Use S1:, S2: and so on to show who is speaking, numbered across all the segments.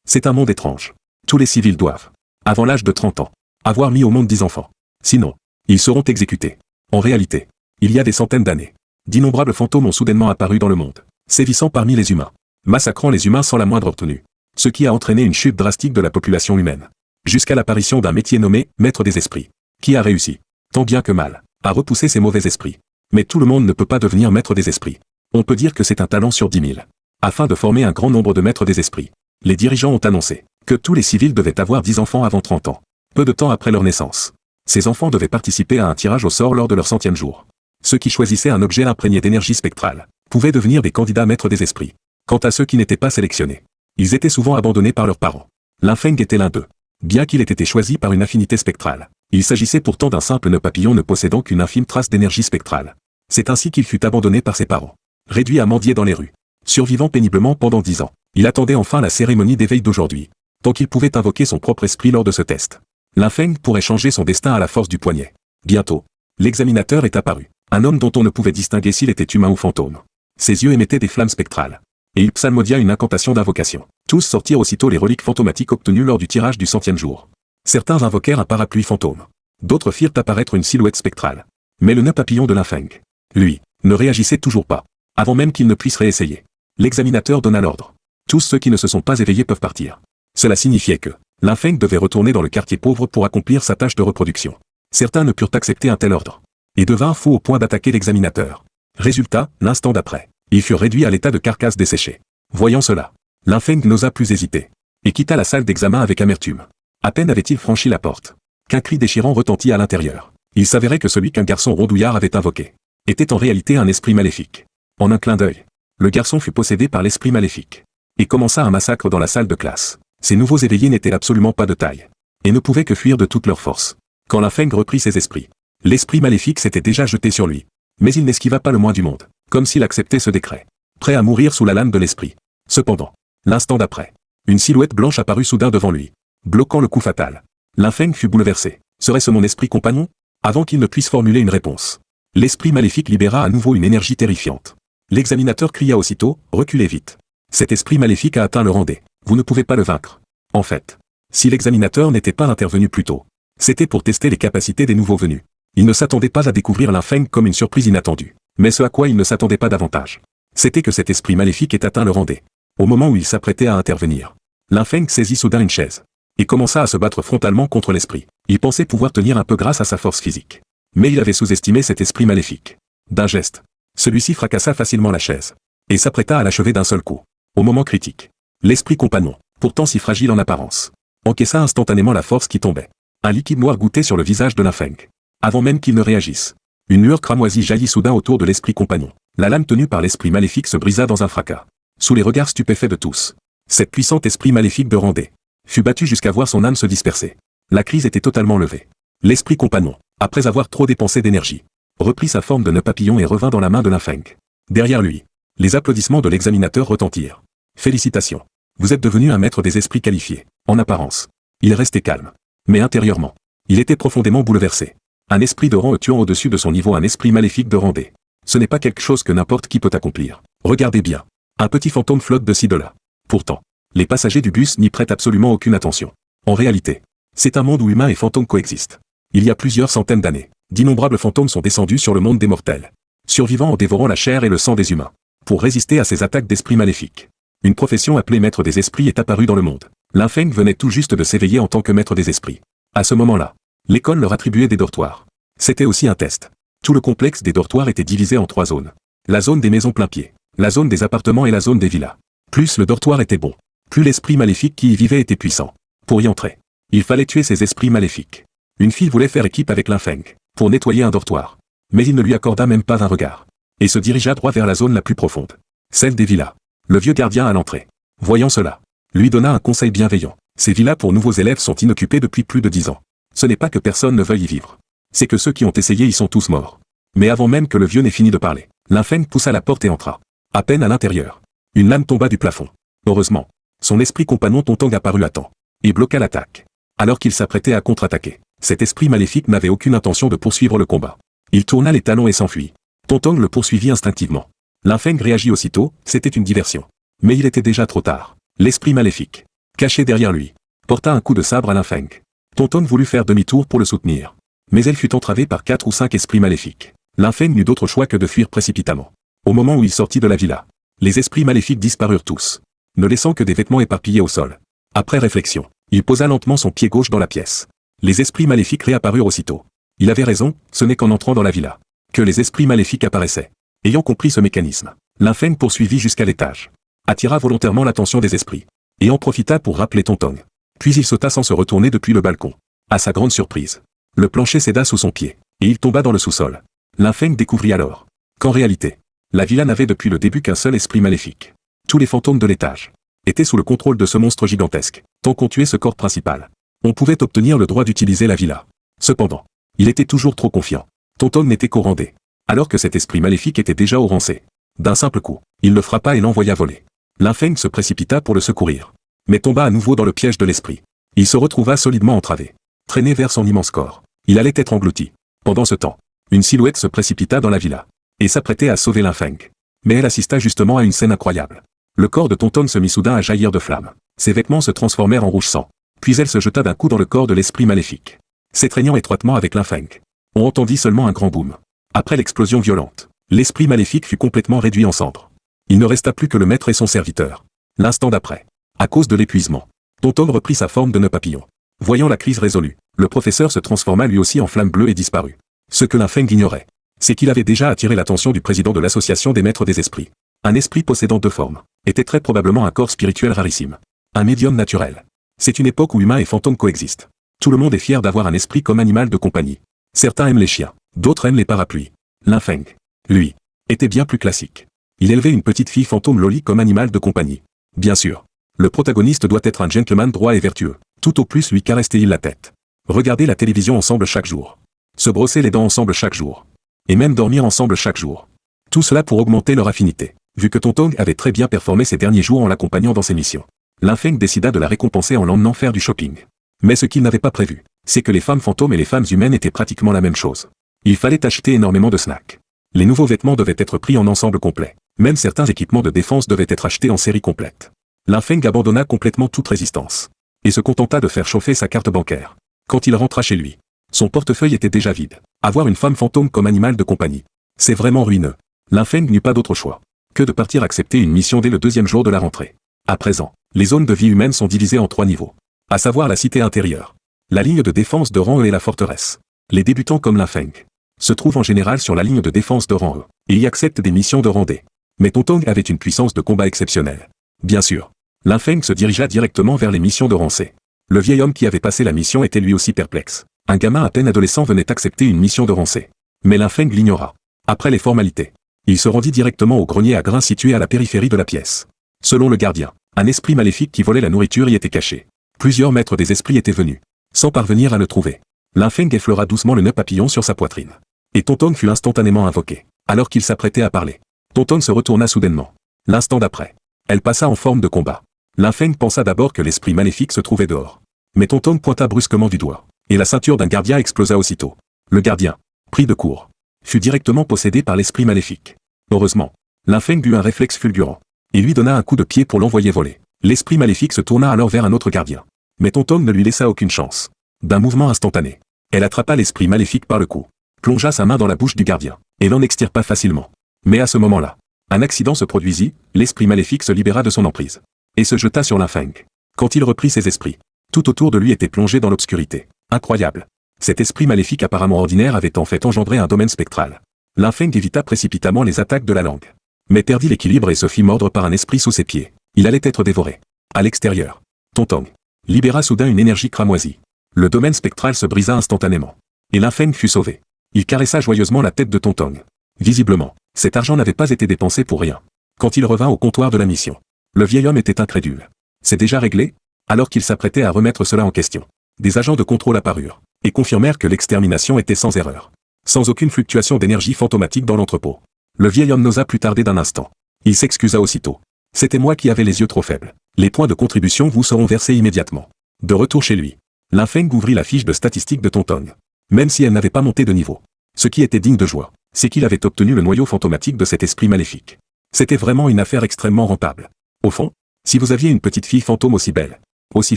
S1: C'est un monde étrange. Tous les civils doivent, avant l'âge de 30 ans, avoir mis au monde 10 enfants. Sinon, ils seront exécutés. En réalité, il y a des centaines d'années, d'innombrables fantômes ont soudainement apparu dans le monde, sévissant parmi les humains, massacrant les humains sans la moindre retenue. Ce qui a entraîné une chute drastique de la population humaine. Jusqu'à l'apparition d'un métier nommé maître des esprits, qui a réussi, tant bien que mal, à repousser ces mauvais esprits. Mais tout le monde ne peut pas devenir maître des esprits. On peut dire que c'est un talent sur 10 000. Afin de former un grand nombre de maîtres des esprits, les dirigeants ont annoncé que tous les civils devaient avoir 10 enfants avant 30 ans, peu de temps après leur naissance. Ces enfants devaient participer à un tirage au sort lors de leur 100e jour. Ceux qui choisissaient un objet imprégné d'énergie spectrale pouvaient devenir des candidats maîtres des esprits. Quant à ceux qui n'étaient pas sélectionnés, ils étaient souvent abandonnés par leurs parents. L'infeng était l'un d'eux. Bien qu'il ait été choisi par une affinité spectrale, il s'agissait pourtant d'un simple nœud papillon ne possédant qu'une infime trace d'énergie spectrale. C'est ainsi qu'il fut abandonné par ses parents. Réduit à mendier dans les rues. Survivant péniblement pendant 10 ans, il attendait enfin la cérémonie d'éveil d'aujourd'hui. Tant qu'il pouvait invoquer son propre esprit lors de ce test. L'infeng pourrait changer son destin à la force du poignet. Bientôt, l'examinateur est apparu. Un homme dont on ne pouvait distinguer s'il était humain ou fantôme. Ses yeux émettaient des flammes spectrales. Et il psalmodia une incantation d'invocation. Tous sortirent aussitôt les reliques fantomatiques obtenues lors du tirage du 100e jour. Certains invoquèrent un parapluie fantôme. D'autres firent apparaître une silhouette spectrale. Mais le nœud papillon de l'infeng, lui, ne réagissait toujours pas. Avant même qu'il ne puisse réessayer. L'examinateur donna l'ordre. Tous ceux qui ne se sont pas éveillés peuvent partir. Cela signifiait que l'infeng devait retourner dans le quartier pauvre pour accomplir sa tâche de reproduction. Certains ne purent accepter un tel ordre. Et devinrent fous au point d'attaquer l'examinateur. Résultat, l'instant d'après, ils furent réduits à l'état de carcasse desséchée. Voyant cela, l'infeng n'osa plus hésiter. Et quitta la salle d'examen avec amertume. À peine avait-il franchi la porte, qu'un cri déchirant retentit à l'intérieur. Il s'avérait que celui qu'un garçon rondouillard avait invoqué était en réalité un esprit maléfique. En un clin d'œil, le garçon fut possédé par l'esprit maléfique. Et commença un massacre dans la salle de classe. Ces nouveaux éveillés n'étaient absolument pas de taille. Et ne pouvaient que fuir de toute leur force. Quand l'infeng reprit ses esprits, l'esprit maléfique s'était déjà jeté sur lui. Mais il n'esquiva pas le moins du monde, comme s'il acceptait ce décret. Prêt à mourir sous la lame de l'esprit. Cependant, l'instant d'après, une silhouette blanche apparut soudain devant lui, bloquant le coup fatal. L'infeng fut bouleversé. Serait-ce mon esprit compagnon? Avant qu'il ne puisse formuler une réponse, l'esprit maléfique libéra à nouveau une énergie terrifiante. L'examinateur cria aussitôt, reculez vite. Cet esprit maléfique a atteint le rendez. Vous ne pouvez pas le vaincre. En fait, si l'examinateur n'était pas intervenu plus tôt, c'était pour tester les capacités des nouveaux venus. Il ne s'attendait pas à découvrir l'infeng comme une surprise inattendue. Mais ce à quoi il ne s'attendait pas davantage, c'était que cet esprit maléfique ait atteint le rendez. Au moment où il s'apprêtait à intervenir, l'infeng saisit soudain une chaise et commença à se battre frontalement contre l'esprit. Il pensait pouvoir tenir un peu grâce à sa force physique. Mais il avait sous-estimé cet esprit maléfique. D'un geste, celui-ci fracassa facilement la chaise et s'apprêta à l'achever d'un seul coup. Au moment critique, l'esprit compagnon, pourtant si fragile en apparence, encaissa instantanément la force qui tombait. Un liquide noir gouttait sur le visage de l'infeng. Avant même qu'il ne réagisse, une lueur cramoisie jaillit soudain autour de l'esprit compagnon. La lame tenue par l'esprit maléfique se brisa dans un fracas. Sous les regards stupéfaits de tous, cette puissante esprit maléfique de Randé fut battu jusqu'à voir son âme se disperser. La crise était totalement levée. L'esprit compagnon, après avoir trop dépensé d'énergie, reprit sa forme de nœud papillon et revint dans la main de l'infeng. Derrière lui, les applaudissements de l'examinateur retentirent. Félicitations. Vous êtes devenu un maître des esprits qualifié. En apparence, il restait calme. Mais intérieurement, il était profondément bouleversé. Un esprit de rang tuant au-dessus de son niveau un esprit maléfique de Randé. Ce n'est pas quelque chose que n'importe qui peut accomplir. Regardez bien. Un petit fantôme flotte de ci de là. Pourtant, les passagers du bus n'y prêtent absolument aucune attention. En réalité, c'est un monde où humains et fantômes coexistent. Il y a plusieurs centaines d'années, d'innombrables fantômes sont descendus sur le monde des mortels, survivant en dévorant la chair et le sang des humains, pour résister à ces attaques d'esprits maléfiques. Une profession appelée maître des esprits est apparue dans le monde. L'infeng venait tout juste de s'éveiller en tant que maître des esprits. À ce moment-là, l'école leur attribuait des dortoirs. C'était aussi un test. Tout le complexe des dortoirs était divisé en 3 zones. La zone des maisons plein-pied, la zone des appartements et la zone des villas. Plus le dortoir était bon, plus l'esprit maléfique qui y vivait était puissant. Pour y entrer, il fallait tuer ces esprits maléfiques. Une fille voulait faire équipe avec l'infeng, pour nettoyer un dortoir. Mais il ne lui accorda même pas un regard. Et se dirigea droit vers la zone la plus profonde. Celle des villas. Le vieux gardien à l'entrée, voyant cela, lui donna un conseil bienveillant. Ces villas pour nouveaux élèves sont inoccupées depuis plus de 10 ans. Ce n'est pas que personne ne veuille y vivre. C'est que ceux qui ont essayé y sont tous morts. Mais avant même que le vieux n'ait fini de parler, l'infeng poussa la porte et entra. À peine à l'intérieur, une lame tomba du plafond. Heureusement, son esprit compagnon Tontong apparut à temps et bloqua l'attaque. Alors qu'il s'apprêtait à contre-attaquer, cet esprit maléfique n'avait aucune intention de poursuivre le combat. Il tourna les talons et s'enfuit. Tontong le poursuivit instinctivement. L'infeng réagit aussitôt, c'était une diversion. Mais il était déjà trop tard. L'esprit maléfique caché derrière lui, porta un coup de sabre à Linfeng. Tonton voulut faire demi-tour pour le soutenir. Mais elle fut entravée par 4 ou 5 esprits maléfiques. Linfeng n'eut d'autre choix que de fuir précipitamment. Au moment où il sortit de la villa, les esprits maléfiques disparurent tous, ne laissant que des vêtements éparpillés au sol. Après réflexion, il posa lentement son pied gauche dans la pièce. Les esprits maléfiques réapparurent aussitôt. Il avait raison, ce n'est qu'en entrant dans la villa que les esprits maléfiques apparaissaient. Ayant compris ce mécanisme, Linfeng poursuivit jusqu'à l'étage, attira volontairement l'attention des esprits, et en profita pour rappeler Tonton. Puis il sauta sans se retourner depuis le balcon. À sa grande surprise, le plancher céda sous son pied, et il tomba dans le sous-sol. Linfeng découvrit alors qu'en réalité, la villa n'avait depuis le début qu'un seul esprit maléfique. Tous les fantômes de l'étage étaient sous le contrôle de ce monstre gigantesque. Tant qu'on tuait ce corps principal, on pouvait obtenir le droit d'utiliser la villa. Cependant, il était toujours trop confiant. Tonton n'était qu'au rang D, alors que cet esprit maléfique était déjà au rang C. D'un simple coup, il le frappa et l'envoya voler. Linfeng se précipita pour le secourir, mais tomba à nouveau dans le piège de l'esprit. Il se retrouva solidement entravé, traîné vers son immense corps. Il allait être englouti. Pendant ce temps, une silhouette se précipita dans la villa, et s'apprêtait à sauver Linfeng. Mais elle assista justement à une scène incroyable. Le corps de Tonton se mit soudain à jaillir de flammes. Ses vêtements se transformèrent en rouge sang. Puis elle se jeta d'un coup dans le corps de l'esprit maléfique, s'étreignant étroitement avec Linfeng. On entendit seulement un grand boom. Après l'explosion violente, l'esprit maléfique fut complètement réduit en cendres. Il ne resta plus que le maître et son serviteur. L'instant d'après, à cause de l'épuisement, Tonton reprit sa forme de nœud papillon. Voyant la crise résolue, le professeur se transforma lui aussi en flamme bleue et disparut. Ce que Linfeng ignorait, c'est qu'il avait déjà attiré l'attention du président de l'association des maîtres des esprits. Un esprit possédant 2 formes était très probablement un corps spirituel rarissime. Un médium naturel. C'est une époque où humains et fantômes coexistent. Tout le monde est fier d'avoir un esprit comme animal de compagnie. Certains aiment les chiens, d'autres aiment les parapluies. Linfeng, lui, était bien plus classique. Il élevait une petite fille fantôme Loli comme animal de compagnie. Bien sûr, le protagoniste doit être un gentleman droit et vertueux. Tout au plus lui caressait-il la tête. Regarder la télévision ensemble chaque jour. Se brosser les dents ensemble chaque jour. Et même dormir ensemble chaque jour. Tout cela pour augmenter leur affinité. Vu que Tonton avait très bien performé ces derniers jours en l'accompagnant dans ses missions, Linfeng décida de la récompenser en l'emmenant faire du shopping. Mais ce qu'il n'avait pas prévu, c'est que les femmes fantômes et les femmes humaines étaient pratiquement la même chose. Il fallait acheter énormément de snacks. Les nouveaux vêtements devaient être pris en ensemble complet. Même certains équipements de défense devaient être achetés en série complète. Linfeng abandonna complètement toute résistance, et se contenta de faire chauffer sa carte bancaire. Quand il rentra chez lui, son portefeuille était déjà vide. Avoir une femme fantôme comme animal de compagnie, c'est vraiment ruineux. Linfeng n'eut pas d'autre choix que de partir accepter une mission dès le 2e jour de la rentrée. À présent, les zones de vie humaine sont divisées en 3 niveaux. À savoir la cité intérieure, la ligne de défense de rang E et la forteresse. Les débutants comme Linfeng se trouvent en général sur la ligne de défense de rang E, et y acceptent des missions de rang D. Mais Tonton avait une puissance de combat exceptionnelle. Bien sûr, Linfeng se dirigea directement vers les missions de rang C. Le vieil homme qui avait passé la mission était lui aussi perplexe. Un gamin à peine adolescent venait accepter une mission de rang C. Mais Linfeng l'ignora. Après les formalités, il se rendit directement au grenier à grains situé à la périphérie de la pièce. Selon le gardien, un esprit maléfique qui volait la nourriture y était caché. Plusieurs maîtres des esprits étaient venus, sans parvenir à le trouver. Linfeng effleura doucement le nœud papillon sur sa poitrine. Et Tonton fut instantanément invoqué. Alors qu'il s'apprêtait à parler, Tonton se retourna soudainement. L'instant d'après, elle passa en forme de combat. Linfeng pensa d'abord que l'esprit maléfique se trouvait dehors. Mais Tonton pointa brusquement du doigt, et la ceinture d'un gardien explosa aussitôt. Le gardien, pris de court, fut directement possédé par l'esprit maléfique. Heureusement, Linfeng eut un réflexe fulgurant, et lui donna un coup de pied pour l'envoyer voler. L'esprit maléfique se tourna alors vers un autre gardien. Mais Tonton ne lui laissa aucune chance. D'un mouvement instantané, elle attrapa l'esprit maléfique par le cou, plongea sa main dans la bouche du gardien, et l'en extirpa facilement. Mais à ce moment-là, un accident se produisit, l'esprit maléfique se libéra de son emprise, et se jeta sur Linfeng. Quand il reprit ses esprits, tout autour de lui était plongé dans l'obscurité. Incroyable. Cet esprit maléfique apparemment ordinaire avait en fait engendré un domaine spectral. Linfeng évita précipitamment les attaques de la langue, mais perdit l'équilibre et se fit mordre par un esprit sous ses pieds. Il allait être dévoré. À l'extérieur, Tonton libéra soudain une énergie cramoisie. Le domaine spectral se brisa instantanément, et Linfeng fut sauvé. Il caressa joyeusement la tête de Tonton. Visiblement, cet argent n'avait pas été dépensé pour rien. Quand il revint au comptoir de la mission, le vieil homme était incrédule. C'est déjà réglé? Alors qu'il s'apprêtait à remettre cela en question, des agents de contrôle apparurent, et confirmèrent que l'extermination était sans erreur. Sans aucune fluctuation d'énergie fantomatique dans l'entrepôt. Le vieil homme n'osa plus tarder d'un instant. Il s'excusa aussitôt. C'était moi qui avais les yeux trop faibles. Les points de contribution vous seront versés immédiatement. De retour chez lui, Linfeng ouvrit la fiche de statistiques de Tonton. Même si elle n'avait pas monté de niveau. Ce qui était digne de joie, c'est qu'il avait obtenu le noyau fantomatique de cet esprit maléfique. C'était vraiment une affaire extrêmement rentable. Au fond, si vous aviez une petite fille fantôme aussi belle, aussi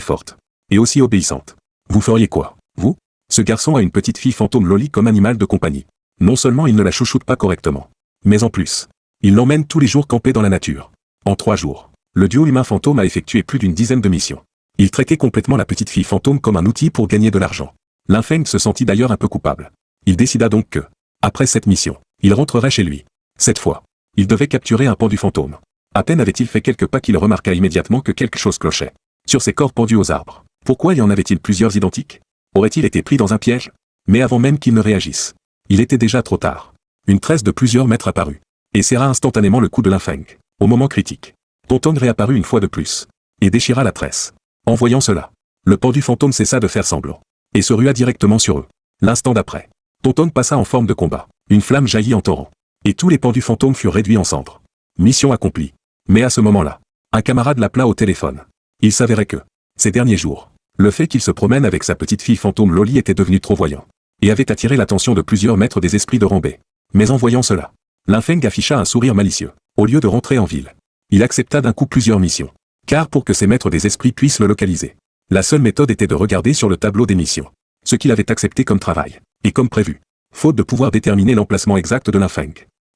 S1: forte, et aussi obéissante. Vous feriez quoi, vous? Ce garçon a une petite fille fantôme Loli comme animal de compagnie. Non seulement il ne la chouchoute pas correctement, mais en plus, il l'emmène tous les jours camper dans la nature. En 3 jours, le duo humain-fantôme a effectué plus d'une dizaine de missions. Il traitait complètement la petite fille fantôme comme un outil pour gagner de l'argent. L'infeng se sentit d'ailleurs un peu coupable. Il décida donc que, après cette mission, il rentrerait chez lui. Cette fois, il devait capturer un pendu fantôme. À peine avait-il fait quelques pas qu'il remarqua immédiatement que quelque chose clochait. Sur ces corps pendus aux arbres, pourquoi y en avait-il plusieurs identiques? Aurait-il été pris dans un piège? Mais avant même qu'il ne réagisse, il était déjà trop tard. Une tresse de plusieurs mètres apparut, et serra instantanément le cou de l'infeng. Au moment critique, Tonton réapparut une fois de plus, et déchira la tresse. En voyant cela, le pendu fantôme cessa de faire semblant, et se rua directement sur eux. L'instant d'après, Tonton passa en forme de combat. Une flamme jaillit en torrent, et tous les pendus fantômes furent réduits en cendres. Mission accomplie. Mais à ce moment-là, un camarade l'appela au téléphone. Il s'avérait que, ces derniers jours, le fait qu'il se promène avec sa petite fille fantôme Loli était devenu trop voyant, et avait attiré l'attention de plusieurs maîtres des esprits de Rambé. Mais en voyant cela, l'infeng afficha un sourire malicieux. Au lieu de rentrer en ville, il accepta d'un coup plusieurs missions. Car pour que ces maîtres des esprits puissent le localiser, la seule méthode était de regarder sur le tableau des missions ce qu'il avait accepté comme travail, et comme prévu, faute de pouvoir déterminer l'emplacement exact de l'infeng.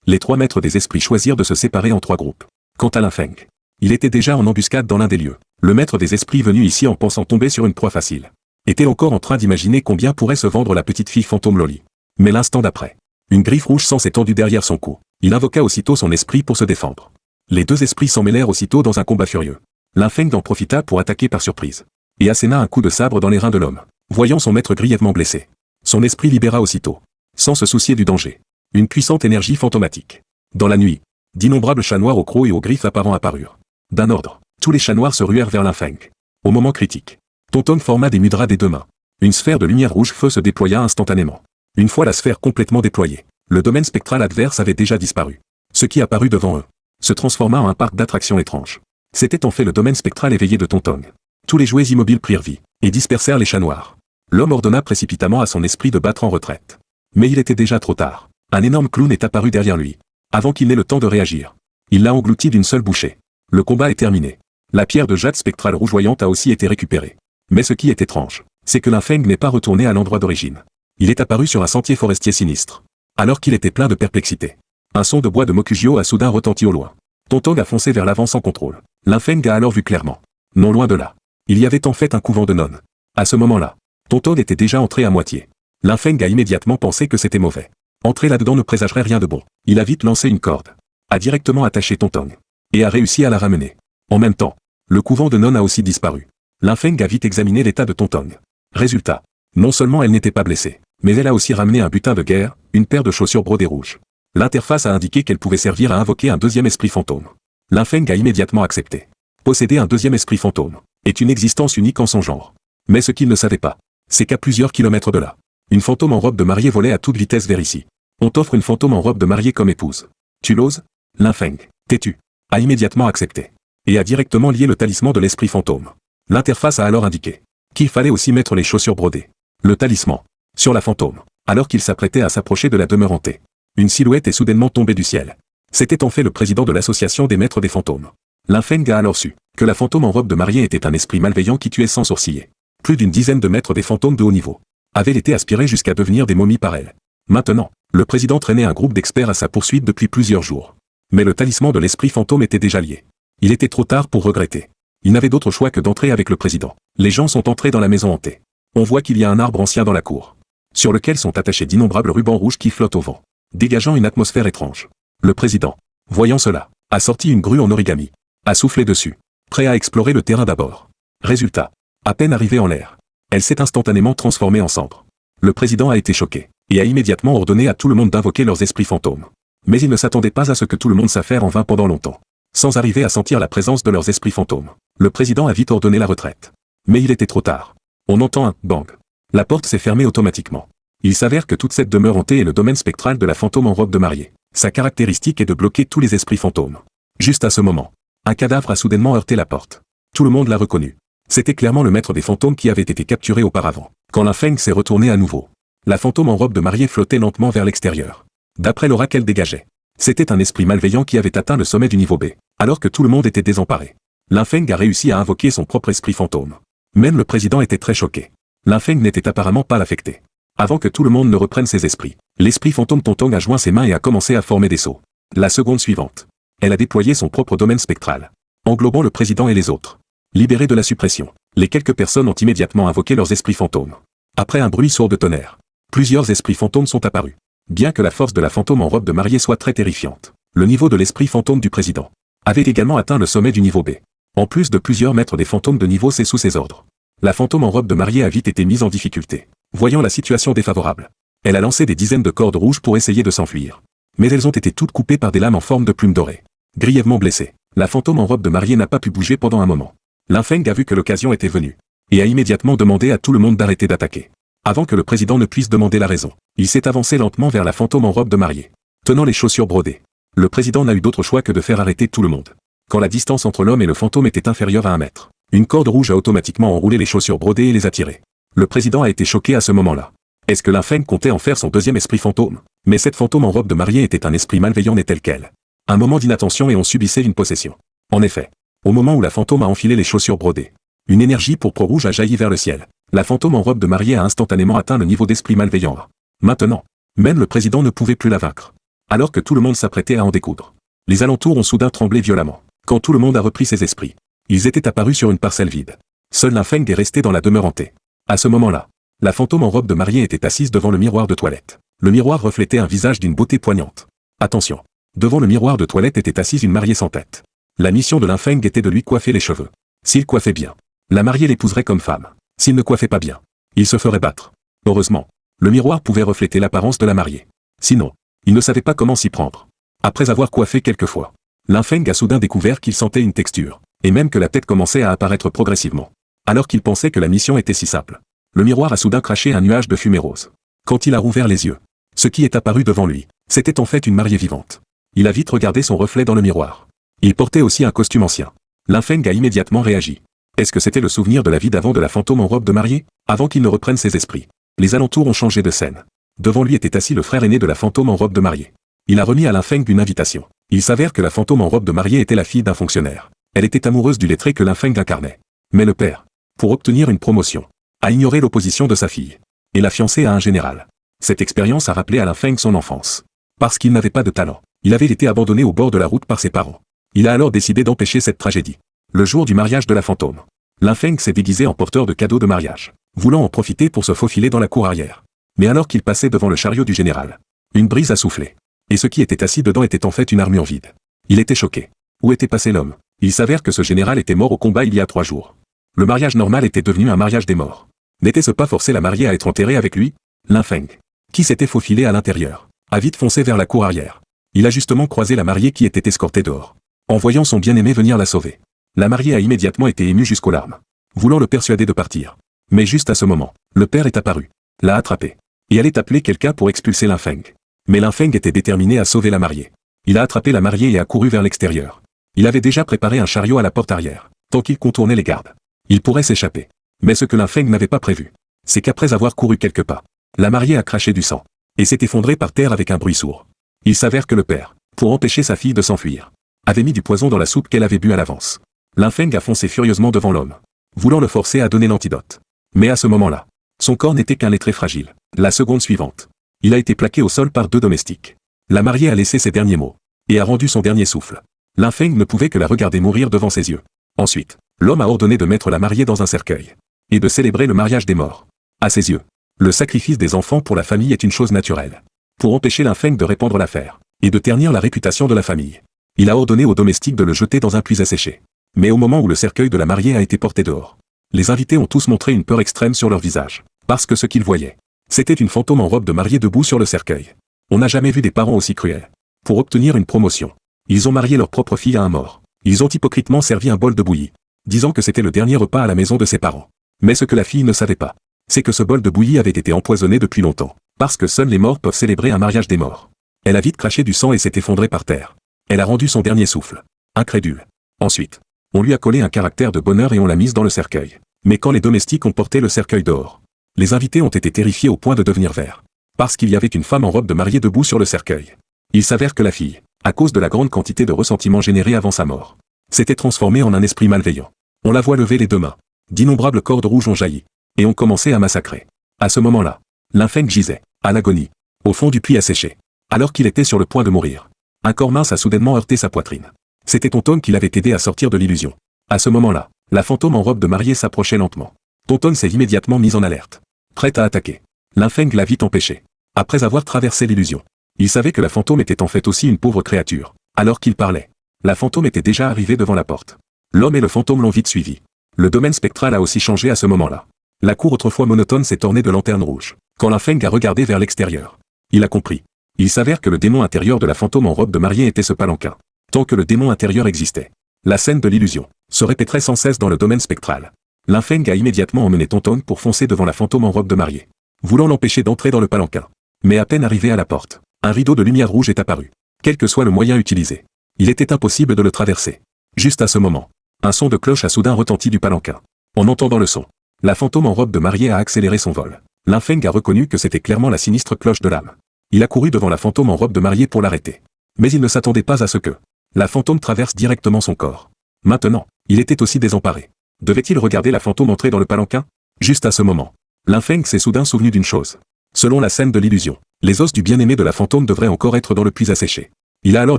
S1: Les 3 maîtres des esprits choisirent de se séparer en 3 groupes. Quant à l'infeng, il était déjà en embuscade dans l'un des lieux. Le maître des esprits venu ici en pensant tomber sur une proie facile, était encore en train d'imaginer combien pourrait se vendre la petite fille fantôme Loli. Mais l'instant d'après, une griffe rouge s'en s'étendue derrière son cou. Il invoqua aussitôt son esprit pour se défendre. Les 2 esprits s'en mêlèrent aussitôt dans un combat furieux. L'infeng en profita pour attaquer par surprise, et asséna un coup de sabre dans les reins de l'homme. Voyant son maître grièvement blessé, son esprit libéra aussitôt, sans se soucier du danger, une puissante énergie fantomatique. Dans la nuit, d'innombrables chats noirs aux crocs et aux griffes apparents apparurent. D'un ordre, tous les chats noirs se ruèrent vers l'infeng. Au moment critique, Tonton forma des mudras des 2 mains. Une sphère de lumière rouge feu se déploya instantanément. Une fois la sphère complètement déployée, le domaine spectral adverse avait déjà disparu. Ce qui apparut devant eux se transforma en un parc d'attractions étranges. C'était en fait le domaine spectral éveillé de Tonton. Tous les jouets immobiles prirent vie, et dispersèrent les chats noirs. L'homme ordonna précipitamment à son esprit de battre en retraite. Mais il était déjà trop tard. Un énorme clown est apparu derrière lui, avant qu'il n'ait le temps de réagir. Il l'a englouti d'une seule bouchée. Le combat est terminé. La pierre de jade spectrale rougeoyante a aussi été récupérée. Mais ce qui est étrange, c'est que l'infeng n'est pas retourné à l'endroit d'origine. Il est apparu sur un sentier forestier sinistre, alors qu'il était plein de perplexité. Un son de bois de Mokugyo a soudain retenti au loin. Tonton a foncé vers l'avant sans contrôle. L'infeng a alors vu clairement. Non loin de là, il y avait en fait un couvent de nonnes. À ce moment-là, Tonton était déjà entré à moitié. L'infeng a immédiatement pensé que c'était mauvais. Entrer là-dedans ne présagerait rien de bon. Il a vite lancé une corde, a directement attaché Tonton, et a réussi à la ramener. En même temps, le couvent de nonnes a aussi disparu. L'infeng a vite examiné l'état de Tonton. Résultat, non seulement elle n'était pas blessée, mais elle a aussi ramené un butin de guerre, une paire de chaussures brodées rouges. L'interface a indiqué qu'elle pouvait servir à invoquer un 2e esprit fantôme. L'infeng a immédiatement accepté. Posséder un 2e esprit fantôme est une existence unique en son genre. Mais ce qu'il ne savait pas, c'est qu'à plusieurs kilomètres de là, une fantôme en robe de mariée volait à toute vitesse vers ici. On t'offre une fantôme en robe de mariée comme épouse. Tu l'oses? L'infeng, têtu, a immédiatement accepté, et a directement lié le talisman de l'esprit fantôme. L'interface a alors indiqué qu'il fallait aussi mettre les chaussures brodées. Le talisman, sur la fantôme, alors qu'il s'apprêtait à s'approcher de la demeure hantée. Une silhouette est soudainement tombée du ciel. C'était en fait le président de l'association des maîtres des fantômes. L'infeng a alors su que la fantôme en robe de mariée était un esprit malveillant qui tuait sans sourciller. Plus d'une dizaine de maîtres des fantômes de haut niveau avaient été aspirés jusqu'à devenir des momies par elle. Maintenant, le président traînait un groupe d'experts à sa poursuite depuis plusieurs jours. Mais le talisman de l'esprit fantôme était déjà lié. Il était trop tard pour regretter. Il n'avait d'autre choix que d'entrer avec le président. Les gens sont entrés dans la maison hantée. On voit qu'il y a un arbre ancien dans la cour, sur lequel sont attachés d'innombrables rubans rouges qui flottent au vent, dégageant une atmosphère étrange. Le président, voyant cela, a sorti une grue en origami, a soufflé dessus, prêt à explorer le terrain d'abord. Résultat, à peine arrivée en l'air, elle s'est instantanément transformée en cendre. Le président a été choqué, et a immédiatement ordonné à tout le monde d'invoquer leurs esprits fantômes. Mais il ne s'attendait pas à ce que tout le monde s'affaire en vain pendant longtemps, sans arriver à sentir la présence de leurs esprits fantômes. Le président a vite ordonné la retraite. Mais il était trop tard. On entend un « bang ». La porte s'est fermée automatiquement. Il s'avère que toute cette demeure hantée est le domaine spectral de la fantôme en robe de mariée. Sa caractéristique est de bloquer tous les esprits fantômes. Juste à ce moment, un cadavre a soudainement heurté la porte. Tout le monde l'a reconnu. C'était clairement le maître des fantômes qui avait été capturé auparavant. Quand l'infeng s'est retourné à nouveau, la fantôme en robe de mariée flottait lentement vers l'extérieur. D'après l'aura qu'elle dégageait, c'était un esprit malveillant qui avait atteint le sommet du niveau B, alors que tout le monde était désemparé. L'infeng a réussi à invoquer son propre esprit fantôme. Même le président était très choqué. L'infeng n'était apparemment pas l'affecté. Avant que tout le monde ne reprenne ses esprits, l'esprit fantôme Tontong a joint ses mains et a commencé à former des sceaux. La seconde suivante, elle a déployé son propre domaine spectral, englobant le président et les autres. Libérés de la suppression, les quelques personnes ont immédiatement invoqué leurs esprits fantômes. Après un bruit sourd de tonnerre, plusieurs esprits fantômes sont apparus. Bien que la force de la fantôme en robe de mariée soit très terrifiante, le niveau de l'esprit fantôme du président avait également atteint le sommet du niveau B. En plus de plusieurs maîtres des fantômes de niveau C sous ses ordres, la fantôme en robe de mariée a vite été mise en difficulté. Voyant la situation défavorable, elle a lancé des dizaines de cordes rouges pour essayer de s'enfuir. Mais elles ont été toutes coupées par des lames en forme de plumes dorées. Grièvement blessée, la fantôme en robe de mariée n'a pas pu bouger pendant un moment. L'infeng a vu que l'occasion était venue, et a immédiatement demandé à tout le monde d'arrêter d'attaquer. Avant que le président ne puisse demander la raison, il s'est avancé lentement vers la fantôme en robe de mariée, tenant les chaussures brodées. Le président n'a eu d'autre choix que de faire arrêter tout le monde. Quand la distance entre l'homme et le fantôme était inférieure à 1 mètre, une corde rouge a automatiquement enroulé les chaussures brodées et les a tirées. Le président a été choqué à ce moment-là. Est-ce que l'infeng comptait en faire son deuxième esprit fantôme? Mais cette fantôme en robe de mariée était un esprit malveillant n'est-elle qu'elle. Un moment d'inattention et on subissait une possession. En effet, au moment où la fantôme a enfilé les chaussures brodées, une énergie pourpre rouge a jailli vers le ciel. La fantôme en robe de mariée a instantanément atteint le niveau d'esprit malveillant A. Maintenant, même le président ne pouvait plus la vaincre. Alors que tout le monde s'apprêtait à en découdre, les alentours ont soudain tremblé violemment. Quand tout le monde a repris ses esprits, ils étaient apparus sur une parcelle vide. Seul l'infeng est resté dans la demeure hantée. À ce moment-là, la fantôme en robe de mariée était assise devant le miroir de toilette. Le miroir reflétait un visage d'une beauté poignante. Attention, devant le miroir de toilette était assise une mariée sans tête. La mission de l'infeng était de lui coiffer les cheveux. S'il coiffait bien, la mariée l'épouserait comme femme. S'il ne coiffait pas bien, il se ferait battre. Heureusement, le miroir pouvait refléter l'apparence de la mariée. Sinon, il ne savait pas comment s'y prendre. Après avoir coiffé quelques fois, l'infeng a soudain découvert qu'il sentait une texture, et même que la tête commençait à apparaître progressivement. Alors qu'il pensait que la mission était si simple, le miroir a soudain craché un nuage de fumée rose. Quand il a rouvert les yeux, ce qui est apparu devant lui, c'était en fait une mariée vivante. Il a vite regardé son reflet dans le miroir. Il portait aussi un costume ancien. L'infeng a immédiatement réagi. Est-ce que c'était le souvenir de la vie d'avant de la fantôme en robe de mariée? Avant qu'il ne reprenne ses esprits, les alentours ont changé de scène. Devant lui était assis le frère aîné de la fantôme en robe de mariée. Il a remis à l'infeng une invitation. Il s'avère que la fantôme en robe de mariée était la fille d'un fonctionnaire. Elle était amoureuse du lettré que l'infeng incarnait. Mais le père, pour obtenir une promotion, a ignoré l'opposition de sa fille, et l'a fiancée à un général. Cette expérience a rappelé à l'infeng son enfance. Parce qu'il n'avait pas de talent, il avait été abandonné au bord de la route par ses parents. Il a alors décidé d'empêcher cette tragédie. Le jour du mariage de la fantôme, l'infeng s'est déguisé en porteur de cadeaux de mariage, voulant en profiter pour se faufiler dans la cour arrière. Mais alors qu'il passait devant le chariot du général, une brise a soufflé. Et ce qui était assis dedans était en fait une armure vide. Il était choqué. Où était passé l'homme? Il s'avère que ce général était mort au combat il y a 3 jours. Le mariage normal était devenu un mariage des morts. N'était-ce pas forcer la mariée à être enterrée avec lui? L'infeng, qui s'était faufilé à l'intérieur, a vite foncé vers la cour arrière. Il a justement croisé la mariée qui était escortée dehors. En voyant son bien-aimé venir la sauver, la mariée a immédiatement été émue jusqu'aux larmes, voulant le persuader de partir. Mais juste à ce moment, le père est apparu, l'a attrapé, et allait appeler quelqu'un pour expulser l'infeng. Mais l'infeng était déterminé à sauver la mariée. Il a attrapé la mariée et a couru vers l'extérieur. Il avait déjà préparé un chariot à la porte arrière, tant qu'il contournait les gardes. Il pourrait s'échapper. Mais ce que l'infeng n'avait pas prévu, c'est qu'après avoir couru quelques pas, la mariée a craché du sang, et s'est effondrée par terre avec un bruit sourd. Il s'avère que le père, pour empêcher sa fille de s'enfuir, avait mis du poison dans la soupe qu'elle avait bu à l'avance. L'infeng a foncé furieusement devant l'homme, voulant le forcer à donner l'antidote. Mais à ce moment-là, son corps n'était qu'un lettré fragile. La seconde suivante, il a été plaqué au sol par 2 domestiques. La mariée a laissé ses derniers mots, et a rendu son dernier souffle. L'infeng ne pouvait que la regarder mourir devant ses yeux. Ensuite, l'homme a ordonné de mettre la mariée dans un cercueil, et de célébrer le mariage des morts. À ses yeux, le sacrifice des enfants pour la famille est une chose naturelle. Pour empêcher l'infeng de répandre l'affaire, et de ternir la réputation de la famille, il a ordonné aux domestiques de le jeter dans un puits à sécher. Mais au moment où le cercueil de la mariée a été porté dehors, les invités ont tous montré une peur extrême sur leur visage, parce que ce qu'ils voyaient, c'était une fantôme en robe de mariée debout sur le cercueil. On n'a jamais vu des parents aussi cruels. Pour obtenir une promotion, ils ont marié leur propre fille à un mort. Ils ont hypocritement servi un bol de bouillie, disant que c'était le dernier repas à la maison de ses parents. Mais ce que la fille ne savait pas, c'est que ce bol de bouillie avait été empoisonné depuis longtemps, parce que seuls les morts peuvent célébrer un mariage des morts. Elle a vite craché du sang et s'est effondrée par terre. Elle a rendu son dernier souffle, incrédule. Ensuite, on lui a collé un caractère de bonheur et on l'a mise dans le cercueil. Mais quand les domestiques ont porté le cercueil dehors, les invités ont été terrifiés au point de devenir verts. Parce qu'il y avait une femme en robe de mariée debout sur le cercueil. Il s'avère que la fille, à cause de la grande quantité de ressentiments générés avant sa mort, s'était transformée en un esprit malveillant. On la voit lever les 2 mains, D'innombrables cordes rouges ont jailli, et ont commencé à massacrer. À ce moment-là, Linfeng gisait, à l'agonie, au fond du puits asséché, alors qu'il était sur le point de mourir. Un corps mince a soudainement heurté sa poitrine. C'était Tonton qui l'avait aidé à sortir de l'illusion. À ce moment-là, la fantôme en robe de mariée s'approchait lentement. Tonton s'est immédiatement mise en alerte, prête à attaquer. Linfeng l'a vite empêché. Après avoir traversé l'illusion, il savait que la fantôme était en fait aussi une pauvre créature. Alors qu'il parlait, la fantôme était déjà arrivée devant la porte. L'homme et le fantôme l'ont vite suivi. Le domaine spectral a aussi changé à ce moment-là. La cour autrefois monotone s'est ornée de lanternes rouges. Quand Linfeng a regardé vers l'extérieur, il a compris. Il s'avère que le démon intérieur de la fantôme en robe de mariée était ce palanquin. Tant que le démon intérieur existait, la scène de l'illusion se répéterait sans cesse dans le domaine spectral. Linfeng a immédiatement emmené Tonton pour foncer devant la fantôme en robe de mariée, voulant l'empêcher d'entrer dans le palanquin. Mais à peine arrivé à la porte, un rideau de lumière rouge est apparu. Quel que soit le moyen utilisé, il était impossible de le traverser. Juste à ce moment, un son de cloche a soudain retenti du palanquin. En entendant le son, la fantôme en robe de mariée a accéléré son vol. Linfeng a reconnu que c'était clairement la sinistre cloche de l'âme. Il a couru devant la fantôme en robe de mariée pour l'arrêter. Mais il ne s'attendait pas à ce que la fantôme traverse directement son corps. Maintenant, il était aussi désemparé. Devait-il regarder la fantôme entrer dans le palanquin? Juste à ce moment, Linfeng s'est soudain souvenu d'une chose. Selon la scène de l'illusion, les os du bien-aimé de la fantôme devraient encore être dans le puits asséché. Il a alors